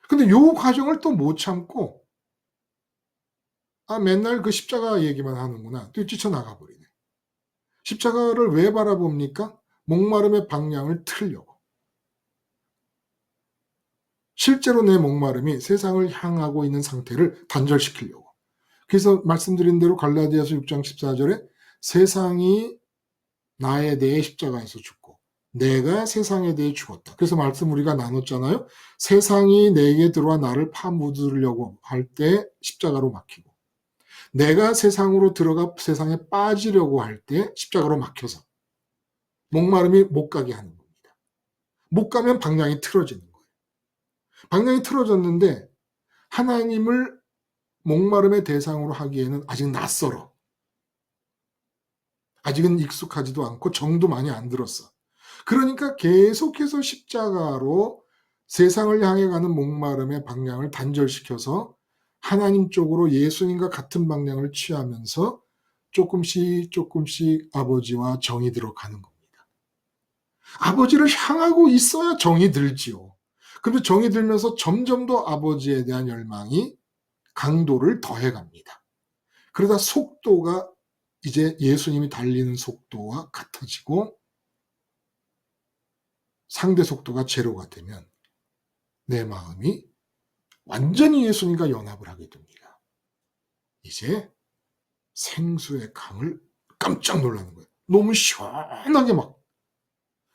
근데 요 과정을 또 못 참고 맨날 그 십자가 얘기만 하는구나. 또 뛰쳐나가 버리네. 십자가를 왜 바라봅니까? 목마름의 방향을 틀려고. 실제로 내 목마름이 세상을 향하고 있는 상태를 단절시키려고. 그래서 말씀드린 대로 갈라디아서 6장 14절에 세상이 나에 대해 십자가에서 죽고 내가 세상에 대해 죽었다. 그래서 말씀 우리가 나눴잖아요. 세상이 내게 들어와 나를 파묻으려고 할 때 십자가로 막히고, 내가 세상으로 들어가 세상에 빠지려고 할 때 십자가로 막혀서 목마름이 못 가게 하는 겁니다. 못 가면 방향이 틀어지는 거예요. 방향이 틀어졌는데 하나님을 목마름의 대상으로 하기에는 아직 낯설어. 아직은 익숙하지도 않고 정도 많이 안 들었어. 그러니까 계속해서 십자가로 세상을 향해 가는 목마름의 방향을 단절시켜서 하나님 쪽으로 예수님과 같은 방향을 취하면서 조금씩 아버지와 정이 들어가는 겁니다. 아버지를 향하고 있어야 정이 들지요. 그런데 정이 들면서 점점 더 아버지에 대한 열망이 강도를 더해갑니다. 그러다 속도가 이제 예수님이 달리는 속도와 같아지고 상대 속도가 제로가 되면 내 마음이 완전히 예수님과 연합을 하게 됩니다. 이제 생수의 강을 깜짝 놀라는 거예요. 너무 시원하게 막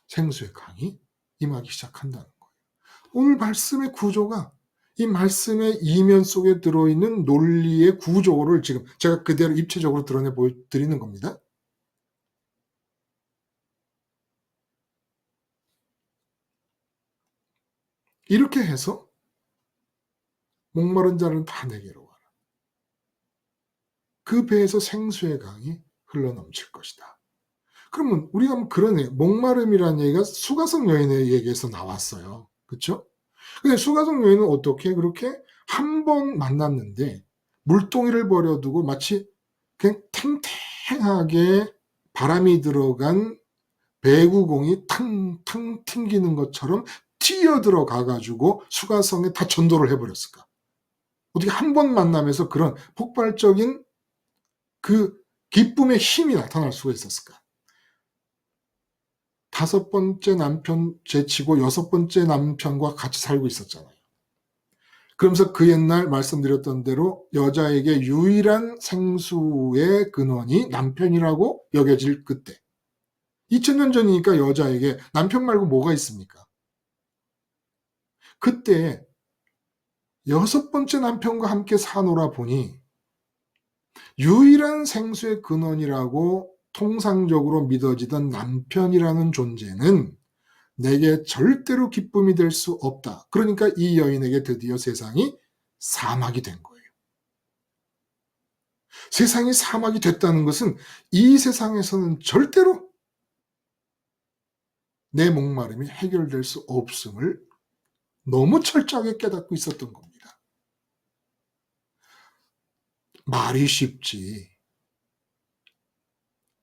생수의 강이 임하기 시작한다는 거예요. 오늘 말씀의 구조가 이 말씀의 이면 속에 들어있는 논리의 구조를 지금 제가 그대로 입체적으로 드러내 보여드리는 겁니다. 이렇게 해서 목마른 자는 다 내게로 와라. 그 배에서 생수의 강이 흘러넘칠 것이다. 그러면 우리가 그러네. 목마름이라는 얘기가 수가성 여인의 얘기에서 나왔어요. 그렇죠? 근데 수가성 여인은 어떻게 그렇게 한 번 만났는데 물동이를 버려두고 마치 그냥 탱탱하게 바람이 들어간 배구공이 탕탕 튕기는 것처럼 뛰어들어가 가지고 수가성에 다 전도를 해버렸을까? 어떻게 한 번 만나면서 그런 폭발적인 그 기쁨의 힘이 나타날 수가 있었을까? 5번째 남편 제치고 6번째 남편과 같이 살고 있었잖아요. 그러면서 그 옛날 말씀드렸던 대로 여자에게 유일한 생수의 근원이 남편이라고 여겨질 그때. 2000년 전이니까 여자에게 남편 말고 뭐가 있습니까? 그때 6번째 남편과 함께 사노라 보니 유일한 생수의 근원이라고 통상적으로 믿어지던 남편이라는 존재는 내게 절대로 기쁨이 될 수 없다. 그러니까 이 여인에게 드디어 세상이 사막이 된 거예요. 세상이 사막이 됐다는 것은 이 세상에서는 절대로 내 목마름이 해결될 수 없음을 너무 철저하게 깨닫고 있었던 겁니다. 말이 쉽지.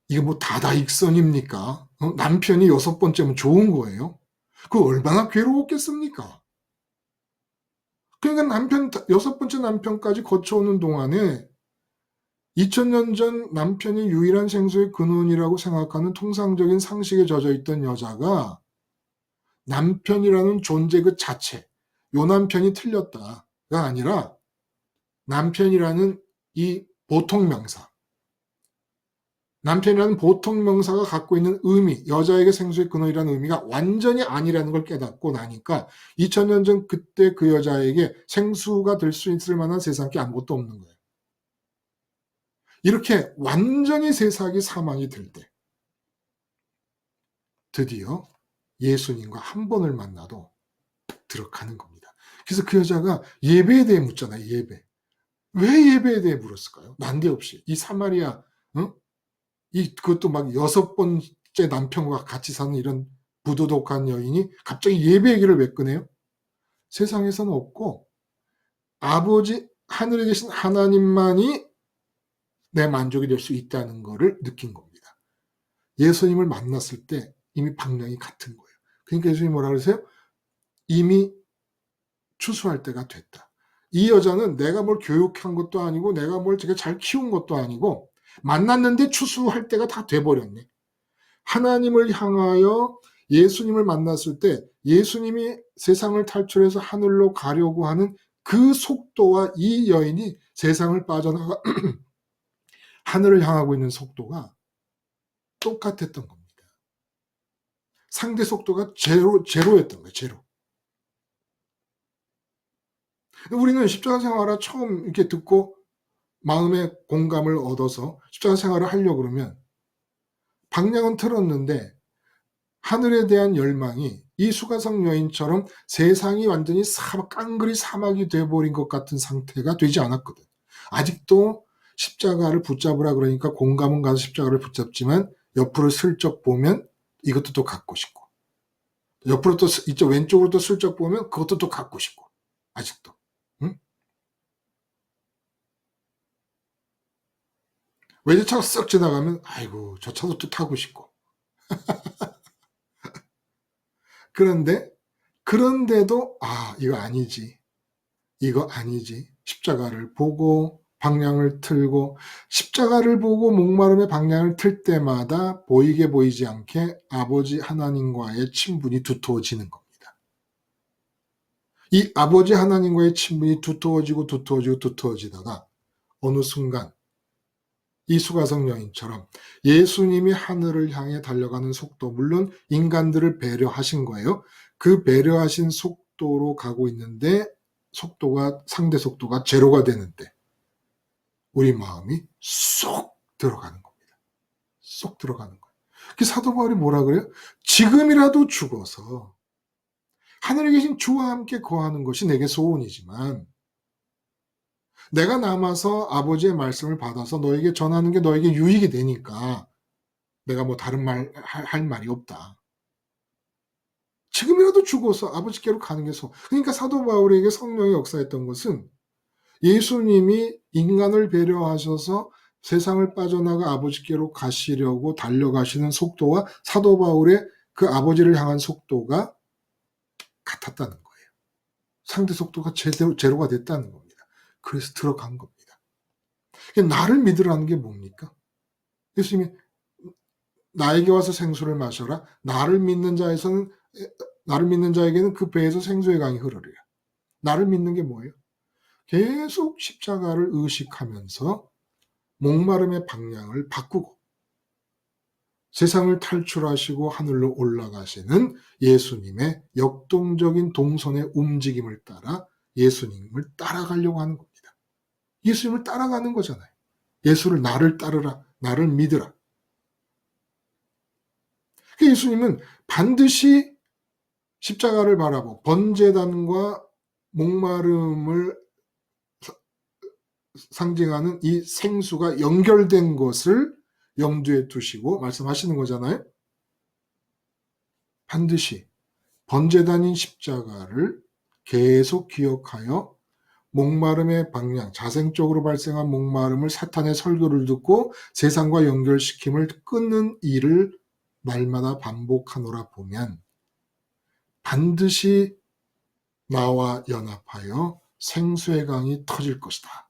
이게 뭐 다다익선입니까? 남편이 6번째면 좋은 거예요? 그 얼마나 괴로웠겠습니까? 그러니까 6번째 남편까지 거쳐오는 동안에 2000년 전 남편이 유일한 생수의 근원이라고 생각하는 통상적인 상식에 젖어있던 여자가 남편이라는 존재 그 자체, 요 남편이 틀렸다가 아니라 남편이라는 이 보통명사, 남편이라는 보통명사가 갖고 있는 의미, 여자에게 생수의 근원이라는 의미가 완전히 아니라는 걸 깨닫고 나니까 2000년 전 그때 그 여자에게 생수가 될 수 있을 만한 세상에 아무것도 없는 거예요. 이렇게 완전히 세상이 사망이 될 때 드디어 예수님과 한 번을 만나도 들어가는 겁니다. 그래서 그 여자가 예배에 대해 묻잖아요. 예배. 왜 예배에 대해 물었을까요? 난데없이. 이 사마리아, 그것도 막 6번째 남편과 같이 사는 이런 부도덕한 여인이 갑자기 예배 얘기를 왜 꺼내요? 세상에서는 없고 아버지 하늘에 계신 하나님만이 내 만족이 될 수 있다는 것을 느낀 겁니다. 예수님을 만났을 때 이미 방향이 같은 거예요. 그러니까 예수님이 뭐라 그러세요? 이미 추수할 때가 됐다. 이 여자는 내가 뭘 교육한 것도 아니고 내가 뭘 되게 잘 키운 것도 아니고 만났는데 추수할 때가 다 돼버렸네. 하나님을 향하여 예수님을 만났을 때 예수님이 세상을 탈출해서 하늘로 가려고 하는 그 속도와 이 여인이 세상을 빠져나가 하늘을 향하고 있는 속도가 똑같았던 겁니다. 상대 속도가 제로였던 거예요. 제로. 우리는 십자가 생활을 처음 이렇게 듣고 마음의 공감을 얻어서 십자가 생활을 하려고 그러면 방향은 틀었는데 하늘에 대한 열망이 이 수가성 여인처럼 세상이 완전히 깡그리 사막이 돼버린 것 같은 상태가 되지 않았거든. 아직도 십자가를 붙잡으라 그러니까 공감은 가서 십자가를 붙잡지만 옆으로 슬쩍 보면 이것도 또 갖고 싶고, 옆으로 또 이쪽 왼쪽으로 또 슬쩍 보면 그것도 또 갖고 싶고, 아직도. 응? 외제차가 쓱 지나가면 아이고 저 차도 또 타고 싶고. 그런데도 이거 아니지. 이거 아니지. 십자가를 보고 방향을 틀고, 십자가를 보고 목마름의 방향을 틀 때마다 보이게 보이지 않게 아버지 하나님과의 친분이 두터워지는 겁니다. 이 아버지 하나님과의 친분이 두터워지다가 어느 순간 이 수가성 여인처럼 예수님이 하늘을 향해 달려가는 속도, 물론 인간들을 배려하신 거예요. 그 배려하신 속도로 가고 있는데 상대 속도가 제로가 되는데 우리 마음이 쏙 들어가는 겁니다. 쏙 들어가는 거예요. 그 사도 바울이 뭐라 그래요? 지금이라도 죽어서 하늘에 계신 주와 함께 거하는 것이 내게 소원이지만, 내가 남아서 아버지의 말씀을 받아서 너에게 전하는 게 너에게 유익이 되니까 내가 뭐 다른 할 말이 없다. 지금이라도 죽어서 아버지께로 가는 게 그러니까 사도 바울에게 성령이 역사했던 것은 예수님이 인간을 배려하셔서 세상을 빠져나가 아버지께로 가시려고 달려가시는 속도와 사도 바울의 그 아버지를 향한 속도가 같았다는 거예요. 상대 속도가 제로가 됐다는 겁니다. 그래서 들어간 겁니다. 나를 믿으라는 게 뭡니까? 예수님이 나에게 와서 생수를 마셔라. 나를 믿는 자에게는 그 배에서 생수의 강이 흐르리라. 나를 믿는 게 뭐예요? 계속 십자가를 의식하면서 목마름의 방향을 바꾸고 세상을 탈출하시고 하늘로 올라가시는 예수님의 역동적인 동선의 움직임을 따라 예수님을 따라가려고 하는 겁니다. 예수님을 따라가는 거잖아요. 나를 따르라, 나를 믿으라. 예수님은 반드시 십자가를 바라보고 번제단과 목마름을 상징하는 이 생수가 연결된 것을 염두에 두시고 말씀하시는 거잖아요. 반드시 번제단인 십자가를 계속 기억하여 목마름의 방향, 자생적으로 발생한 목마름을 사탄의 설교를 듣고 세상과 연결시킴을 끊는 일을 날마다 반복하노라 보면 반드시 나와 연합하여 생수의 강이 터질 것이다.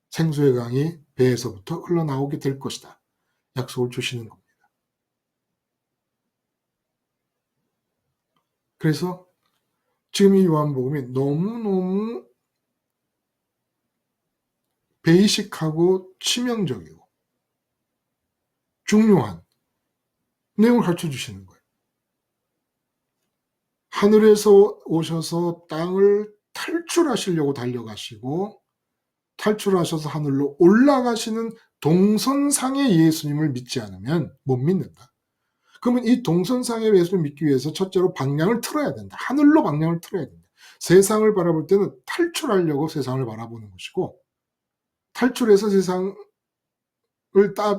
생수의 강이 배에서부터 흘러나오게 될 것이다. 약속을 주시는 겁니다. 그래서 지금 이 요한복음이 너무너무 베이식하고 치명적이고 중요한 내용을 가르쳐 주시는 거예요. 하늘에서 오셔서 땅을 탈출하시려고 달려가시고 탈출하셔서 하늘로 올라가시는 동선상의 예수님을 믿지 않으면 못 믿는다. 그러면 이 동선상의 예수님을 믿기 위해서 첫째로 방향을 틀어야 된다. 하늘로 방향을 틀어야 된다. 세상을 바라볼 때는 탈출하려고 세상을 바라보는 것이고 탈출해서 세상을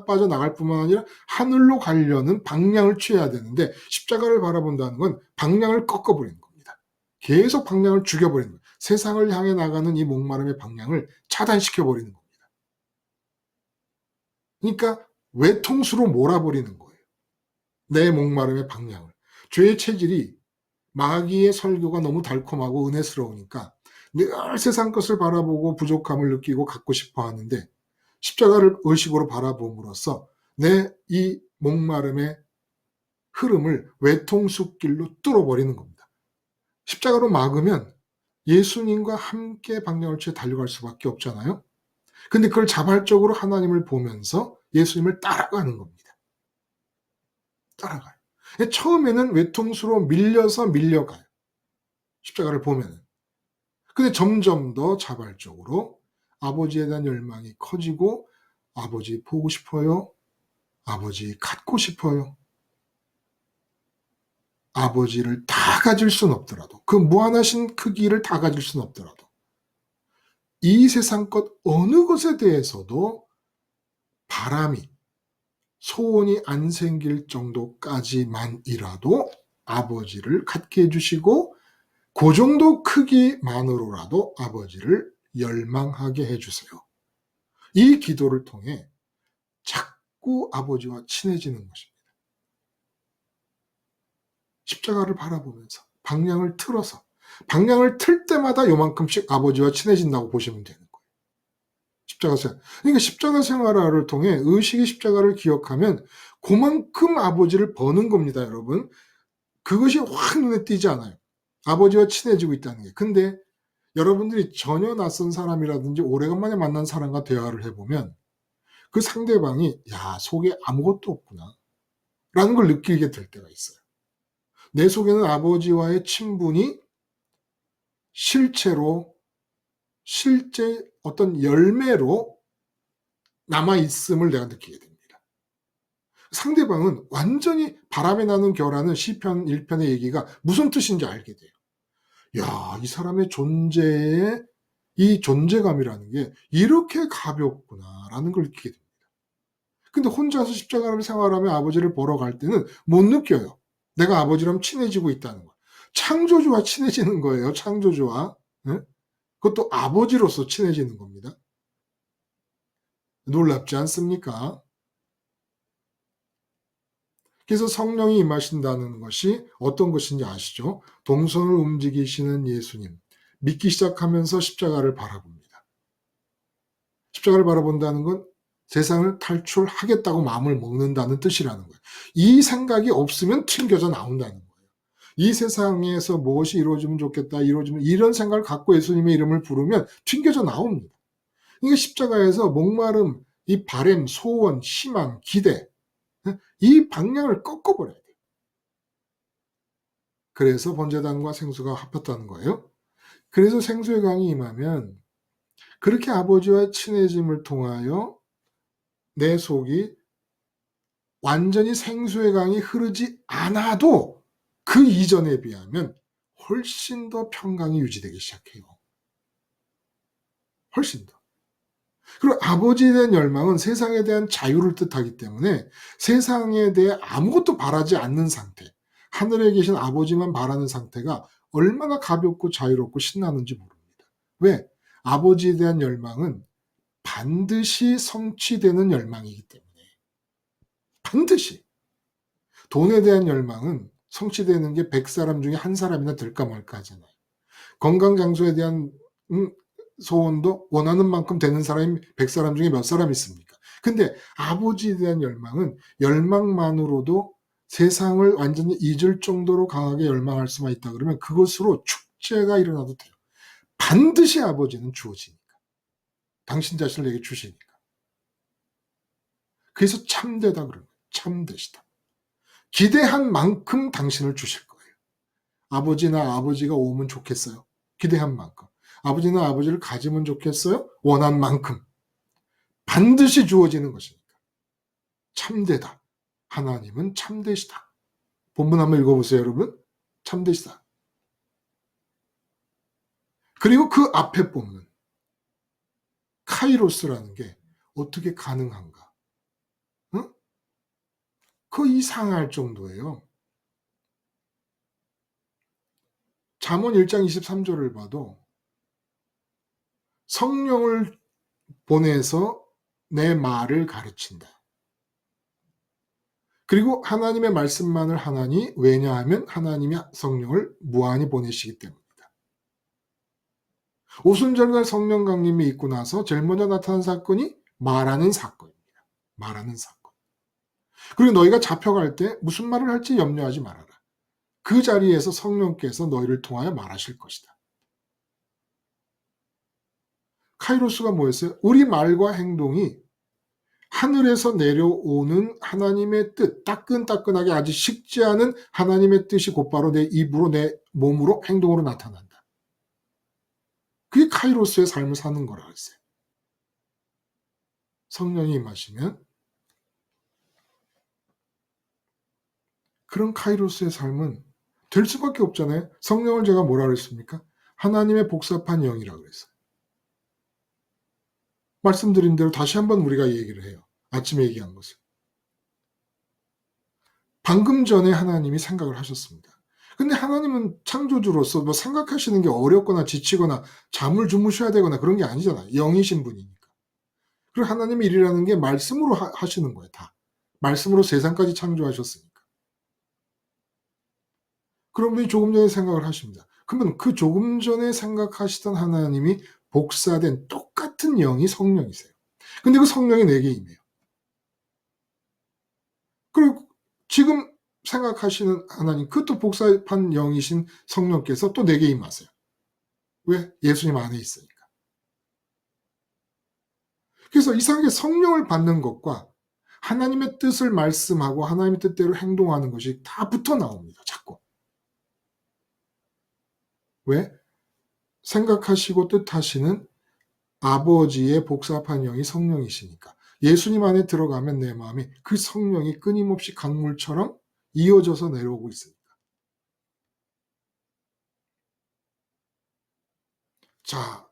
빠져나갈 뿐만 아니라 하늘로 가려는 방향을 취해야 되는데 십자가를 바라본다는 건 방향을 꺾어버리는 겁니다. 계속 방향을 죽여버리는 거예요. 세상을 향해 나가는 이 목마름의 방향을 차단시켜버리는 겁니다. 그러니까 외통수로 몰아버리는 거예요. 내 목마름의 방향을. 죄의 체질이 마귀의 설교가 너무 달콤하고 은혜스러우니까 늘 세상 것을 바라보고 부족함을 느끼고 갖고 싶어 하는데 십자가를 의식으로 바라봄으로써 내 이 목마름의 흐름을 외통수길로 뚫어버리는 겁니다. 십자가로 막으면 예수님과 함께 방향을 취해 달려갈 수밖에 없잖아요. 근데 그걸 자발적으로 하나님을 보면서 예수님을 따라가는 겁니다. 따라가요. 처음에는 외통수로 밀려가요. 십자가를 보면은. 근데 점점 더 자발적으로 아버지에 대한 열망이 커지고 아버지 보고 싶어요. 아버지 갖고 싶어요. 아버지를 다 가질 수는 없더라도 그 무한하신 크기를 다 가질 수는 없더라도 이 세상 것 어느 것에 대해서도 바람이, 소원이 안 생길 정도까지만이라도 아버지를 갖게 해주시고 그 정도 크기만으로라도 아버지를 열망하게 해주세요. 이 기도를 통해 자꾸 아버지와 친해지는 것입니다. 십자가를 바라보면서 방향을 틀어서 방향을 틀 때마다 요만큼씩 아버지와 친해진다고 보시면 되는 거예요. 십자가 생활. 그러니까 십자가 생활을 통해 의식의 십자가를 기억하면 그만큼 아버지를 버는 겁니다, 여러분. 그것이 확 눈에 띄지 않아요. 아버지와 친해지고 있다는 게. 근데 여러분들이 전혀 낯선 사람이라든지 오래간만에 만난 사람과 대화를 해보면 그 상대방이 야, 속에 아무것도 없구나 라는 걸 느끼게 될 때가 있어요. 내 속에는 아버지와의 친분이 실제 어떤 열매로 남아있음을 내가 느끼게 됩니다. 상대방은 완전히 바람에 나는 겨라는 시편 1편의 얘기가 무슨 뜻인지 알게 돼요. 야, 이 사람의 존재에 이 존재감이라는 게 이렇게 가볍구나라는 걸 느끼게 됩니다. 근데 혼자서 십자가를 생활하며 아버지를 보러 갈 때는 못 느껴요. 내가 아버지랑 친해지고 있다는 거. 창조주와 친해지는 거예요. 창조주와. 네? 그것도 아버지로서 친해지는 겁니다. 놀랍지 않습니까? 그래서 성령이 임하신다는 것이 어떤 것인지 아시죠? 동선을 움직이시는 예수님. 믿기 시작하면서 십자가를 바라봅니다. 십자가를 바라본다는 건 세상을 탈출하겠다고 마음을 먹는다는 뜻이라는 거예요. 이 생각이 없으면 튕겨져 나온다는 거예요. 이 세상에서 무엇이 이루어지면 좋겠다, 이루어지면 이런 생각을 갖고 예수님의 이름을 부르면 튕겨져 나옵니다. 이게 십자가에서 목마름, 이 바램, 소원, 희망, 기대, 이 방향을 꺾어버려야 돼요. 그래서 번제단과 생수가 합했다는 거예요. 그래서 생수의 강이 임하면 그렇게 아버지와 친해짐을 통하여 내 속이 완전히 생수의 강이 흐르지 않아도 그 이전에 비하면 훨씬 더 평강이 유지되기 시작해요. 훨씬 더. 그리고 아버지에 대한 열망은 세상에 대한 자유를 뜻하기 때문에 세상에 대해 아무것도 바라지 않는 상태, 하늘에 계신 아버지만 바라는 상태가 얼마나 가볍고 자유롭고 신나는지 모릅니다. 왜? 아버지에 대한 열망은 반드시 성취되는 열망이기 때문에. 반드시. 돈에 대한 열망은 성취되는 게 100사람 중에 한 사람이나 될까 말까 하잖아요. 건강 장소에 대한 소원도 원하는 만큼 되는 사람이 100사람 중에 몇 사람 있습니까? 근데 아버지에 대한 열망은 열망만으로도 세상을 완전히 잊을 정도로 강하게 열망할 수만 있다 그러면 그것으로 축제가 일어나도 돼요. 반드시 아버지는 주어지니까. 당신 자신을 내게 주시니까. 그래서 참되다 그러는 거예요. 참되시다. 기대한 만큼 당신을 주실 거예요. 아버지나 아버지가 오면 좋겠어요. 기대한 만큼. 아버지나 아버지를 가지면 좋겠어요. 원한 만큼. 반드시 주어지는 것이니까. 참되다. 하나님은 참되시다. 본문 한번 읽어보세요, 여러분. 참되시다. 그리고 그 앞에 본문. 카이로스라는 게 어떻게 가능한가? 응? 거의 이상할 정도예요. 잠언 1장 23절을 봐도 성령을 보내서 내 말을 가르친다. 그리고 하나님의 말씀만을 하나니 왜냐하면 하나님이 성령을 무한히 보내시기 때문이다. 오순절날 성령 강림이 있고 나서 제일 먼저 나타난 사건이 말하는 사건입니다. 말하는 사건. 그리고 너희가 잡혀갈 때 무슨 말을 할지 염려하지 말아라. 그 자리에서 성령께서 너희를 통하여 말하실 것이다. 카이로스가 뭐였어요? 우리 말과 행동이 하늘에서 내려오는 하나님의 뜻, 따끈따끈하게 아주 식지 않은 하나님의 뜻이 곧바로 내 입으로, 내 몸으로, 행동으로 나타난다. 그게 카이로스의 삶을 사는 거라 했어요. 성령이 임하시면 그런 카이로스의 삶은 될 수밖에 없잖아요. 성령을 제가 뭐라 그랬습니까? 하나님의 복잡한 영이라고 그랬어요. 말씀드린 대로 다시 한번 우리가 얘기를 해요. 아침에 얘기한 것을. 방금 전에 하나님이 생각을 하셨습니다. 근데 하나님은 창조주로서 뭐 생각하시는 게 어렵거나 지치거나 잠을 주무셔야 되거나 그런 게 아니잖아요. 영이신 분이니까. 그리고 하나님의 일이라는 게 말씀으로 하시는 거예요. 다. 말씀으로 세상까지 창조하셨으니까. 그런 분이 조금 전에 생각을 하십니다. 그러면 그 조금 전에 생각하시던 하나님이 복사된 똑같은 영이 성령이세요. 근데 그 성령이 내게 임해요. 그리고 지금 생각하시는 하나님, 그것도 복사판 영이신 성령께서 또 내게 임하세요. 왜? 예수님 안에 있으니까. 그래서 이상하게 성령을 받는 것과 하나님의 뜻을 말씀하고 하나님의 뜻대로 행동하는 것이 다 붙어 나옵니다. 자꾸. 왜? 생각하시고 뜻하시는 아버지의 복사판 영이 성령이시니까. 예수님 안에 들어가면 내 마음이 그 성령이 끊임없이 강물처럼 이어져서 내려오고 있으니까. 자,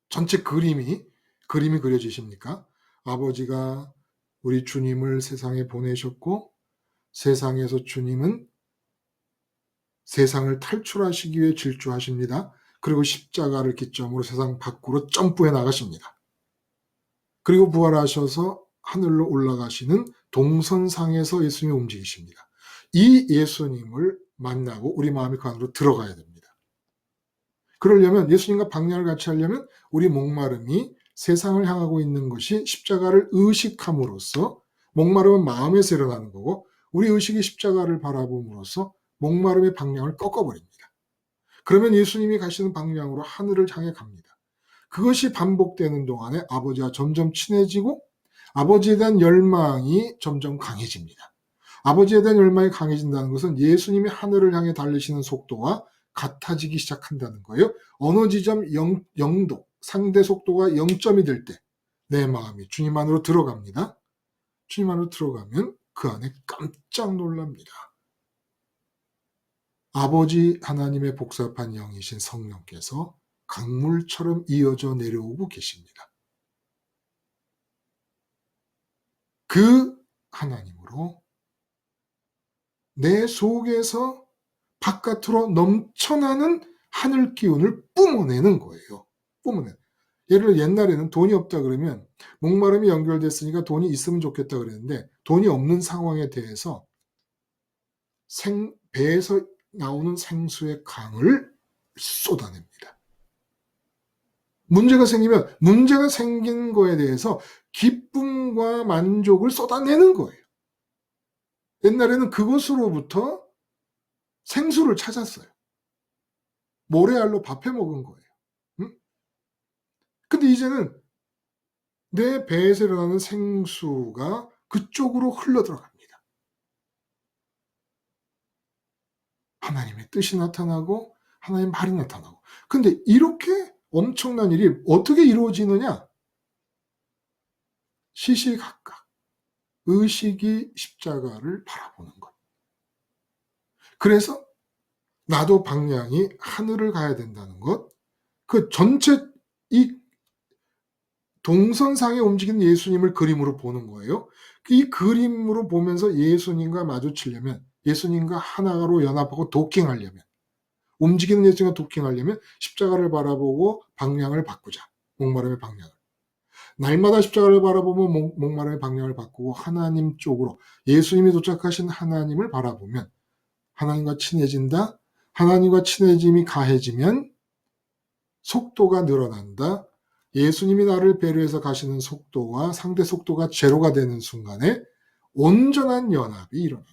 전체 그림이 그려지십니까? 아버지가 우리 주님을 세상에 보내셨고 세상에서 주님은 세상을 탈출하시기 위해 질주하십니다. 그리고 십자가를 기점으로 세상 밖으로 점프해 나가십니다. 그리고 부활하셔서 하늘로 올라가시는 동선상에서 예수님이 움직이십니다. 이 예수님을 만나고 우리 마음이 그 안으로 들어가야 됩니다. 그러려면 예수님과 방향을 같이 하려면 우리 목마름이 세상을 향하고 있는 것이 십자가를 의식함으로써 목마름은 마음에서 일어나는 거고 우리 의식이 십자가를 바라봄으로써 목마름의 방향을 꺾어버립니다. 그러면 예수님이 가시는 방향으로 하늘을 향해 갑니다. 그것이 반복되는 동안에 아버지와 점점 친해지고 아버지에 대한 열망이 점점 강해집니다. 아버지에 대한 열망이 강해진다는 것은 예수님이 하늘을 향해 달리시는 속도와 같아지기 시작한다는 거예요. 어느 지점 0도, 상대 속도가 0점이 될 때 내 마음이 주님 안으로 들어갑니다. 주님 안으로 들어가면 그 안에 깜짝 놀랍니다. 아버지 하나님의 복사판 영이신 성령께서 강물처럼 이어져 내려오고 계십니다. 그 하나님으로 내 속에서 바깥으로 넘쳐나는 하늘 기운을 뿜어내는 거예요. 뿜어내는. 예를 들어 옛날에는 돈이 없다 그러면 목마름이 연결됐으니까 돈이 있으면 좋겠다 그랬는데 돈이 없는 상황에 대해서 배에서 나오는 생수의 강을 쏟아냅니다. 문제가 생기면 문제가 생긴 거에 대해서 기쁨과 만족을 쏟아내는 거예요. 옛날에는 그것으로부터 생수를 찾았어요. 모래알로 밥해 먹은 거예요. 응? 근데 이제는 내 배에서 일어나는 생수가 그쪽으로 흘러들어갑니다. 하나님의 뜻이 나타나고 하나님의 말이 나타나고. 근데 이렇게 엄청난 일이 어떻게 이루어지느냐? 시시각각 의식이 십자가를 바라보는 것. 그래서 나도 방향이 하늘을 가야 된다는 것. 그 전체 이 동선상에 움직이는 예수님을 그림으로 보는 거예요. 이 그림으로 보면서 예수님과 마주치려면 예수님과 하나로 연합하고 도킹하려면 움직이는 예수님과 도킹하려면 십자가를 바라보고 방향을 바꾸자. 목마름의 방향을. 날마다 십자가를 바라보면 목마름의 방향을 바꾸고 하나님 쪽으로 예수님이 도착하신 하나님을 바라보면 하나님과 친해진다. 하나님과 친해짐이 가해지면 속도가 늘어난다. 예수님이 나를 배려해서 가시는 속도와 상대 속도가 제로가 되는 순간에 온전한 연합이 일어난다.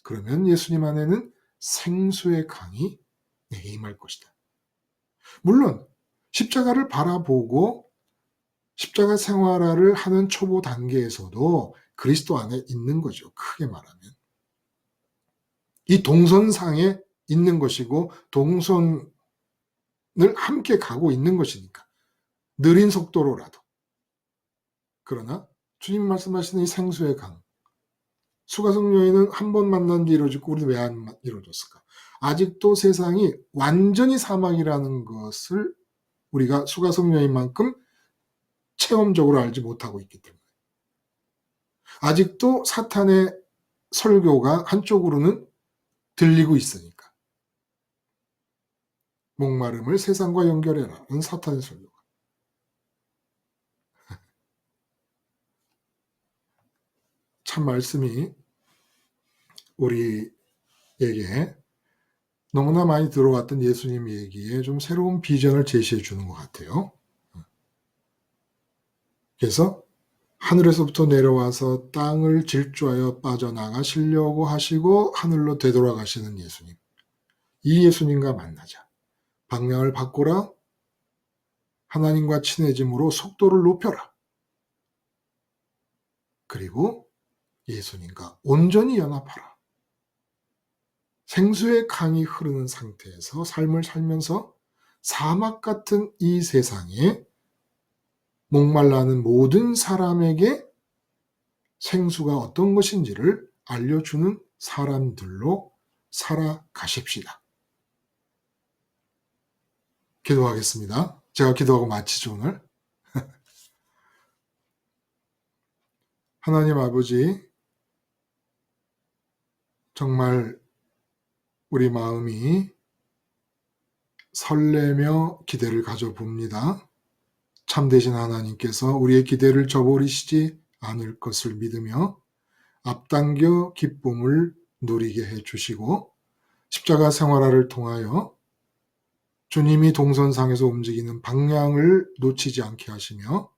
그러면 예수님 안에는 생수의 강이 내게 임할 것이다. 물론 십자가를 바라보고 십자가 생활을 하는 초보 단계에서도 그리스도 안에 있는 거죠. 크게 말하면. 이 동선상에 있는 것이고 동선을 함께 가고 있는 것이니까. 느린 속도로라도. 그러나 주님 말씀하시는 이 생수의 강. 수가성 여인은 한 번 만난 뒤 이루어지고 우리는 왜 안 이루어졌을까? 아직도 세상이 완전히 사막이라는 것을 우리가 수가성 여인만큼 체험적으로 알지 못하고 있기 때문에. 아직도 사탄의 설교가 한쪽으로는 들리고 있으니까. 목마름을 세상과 연결해라는 사탄의 설교가. 참 말씀이 우리에게 너무나 많이 들어왔던 예수님 얘기에 좀 새로운 비전을 제시해 주는 것 같아요. 그래서 하늘에서부터 내려와서 땅을 질주하여 빠져나가시려고 하시고 하늘로 되돌아가시는 예수님. 이 예수님과 만나자. 방향을 바꾸라. 하나님과 친해짐으로 속도를 높여라. 그리고 예수님과 온전히 연합하라. 생수의 강이 흐르는 상태에서 삶을 살면서 사막 같은 이 세상에 목말라하는 모든 사람에게 생수가 어떤 것인지를 알려주는 사람들로 살아가십시다. 기도하겠습니다. 제가 기도하고 마치죠, 오늘. 하나님 아버지, 정말 우리 마음이 설레며 기대를 가져봅니다. 참되신 하나님께서 우리의 기대를 저버리시지 않을 것을 믿으며 앞당겨 기쁨을 누리게 해주시고 십자가 생활화를 통하여 주님이 동선상에서 움직이는 방향을 놓치지 않게 하시며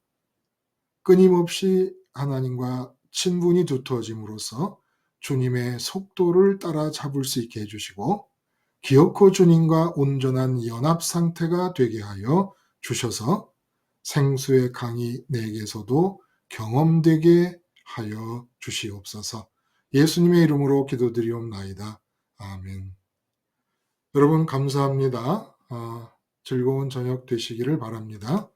끊임없이 하나님과 친분이 두터워짐으로써 주님의 속도를 따라잡을 수 있게 해주시고 기어코 주님과 온전한 연합 상태가 되게 하여 주셔서 생수의 강이 내게서도 경험되게 하여 주시옵소서. 예수님의 이름으로 기도드리옵나이다. 아멘. 여러분 감사합니다. 즐거운 저녁 되시기를 바랍니다.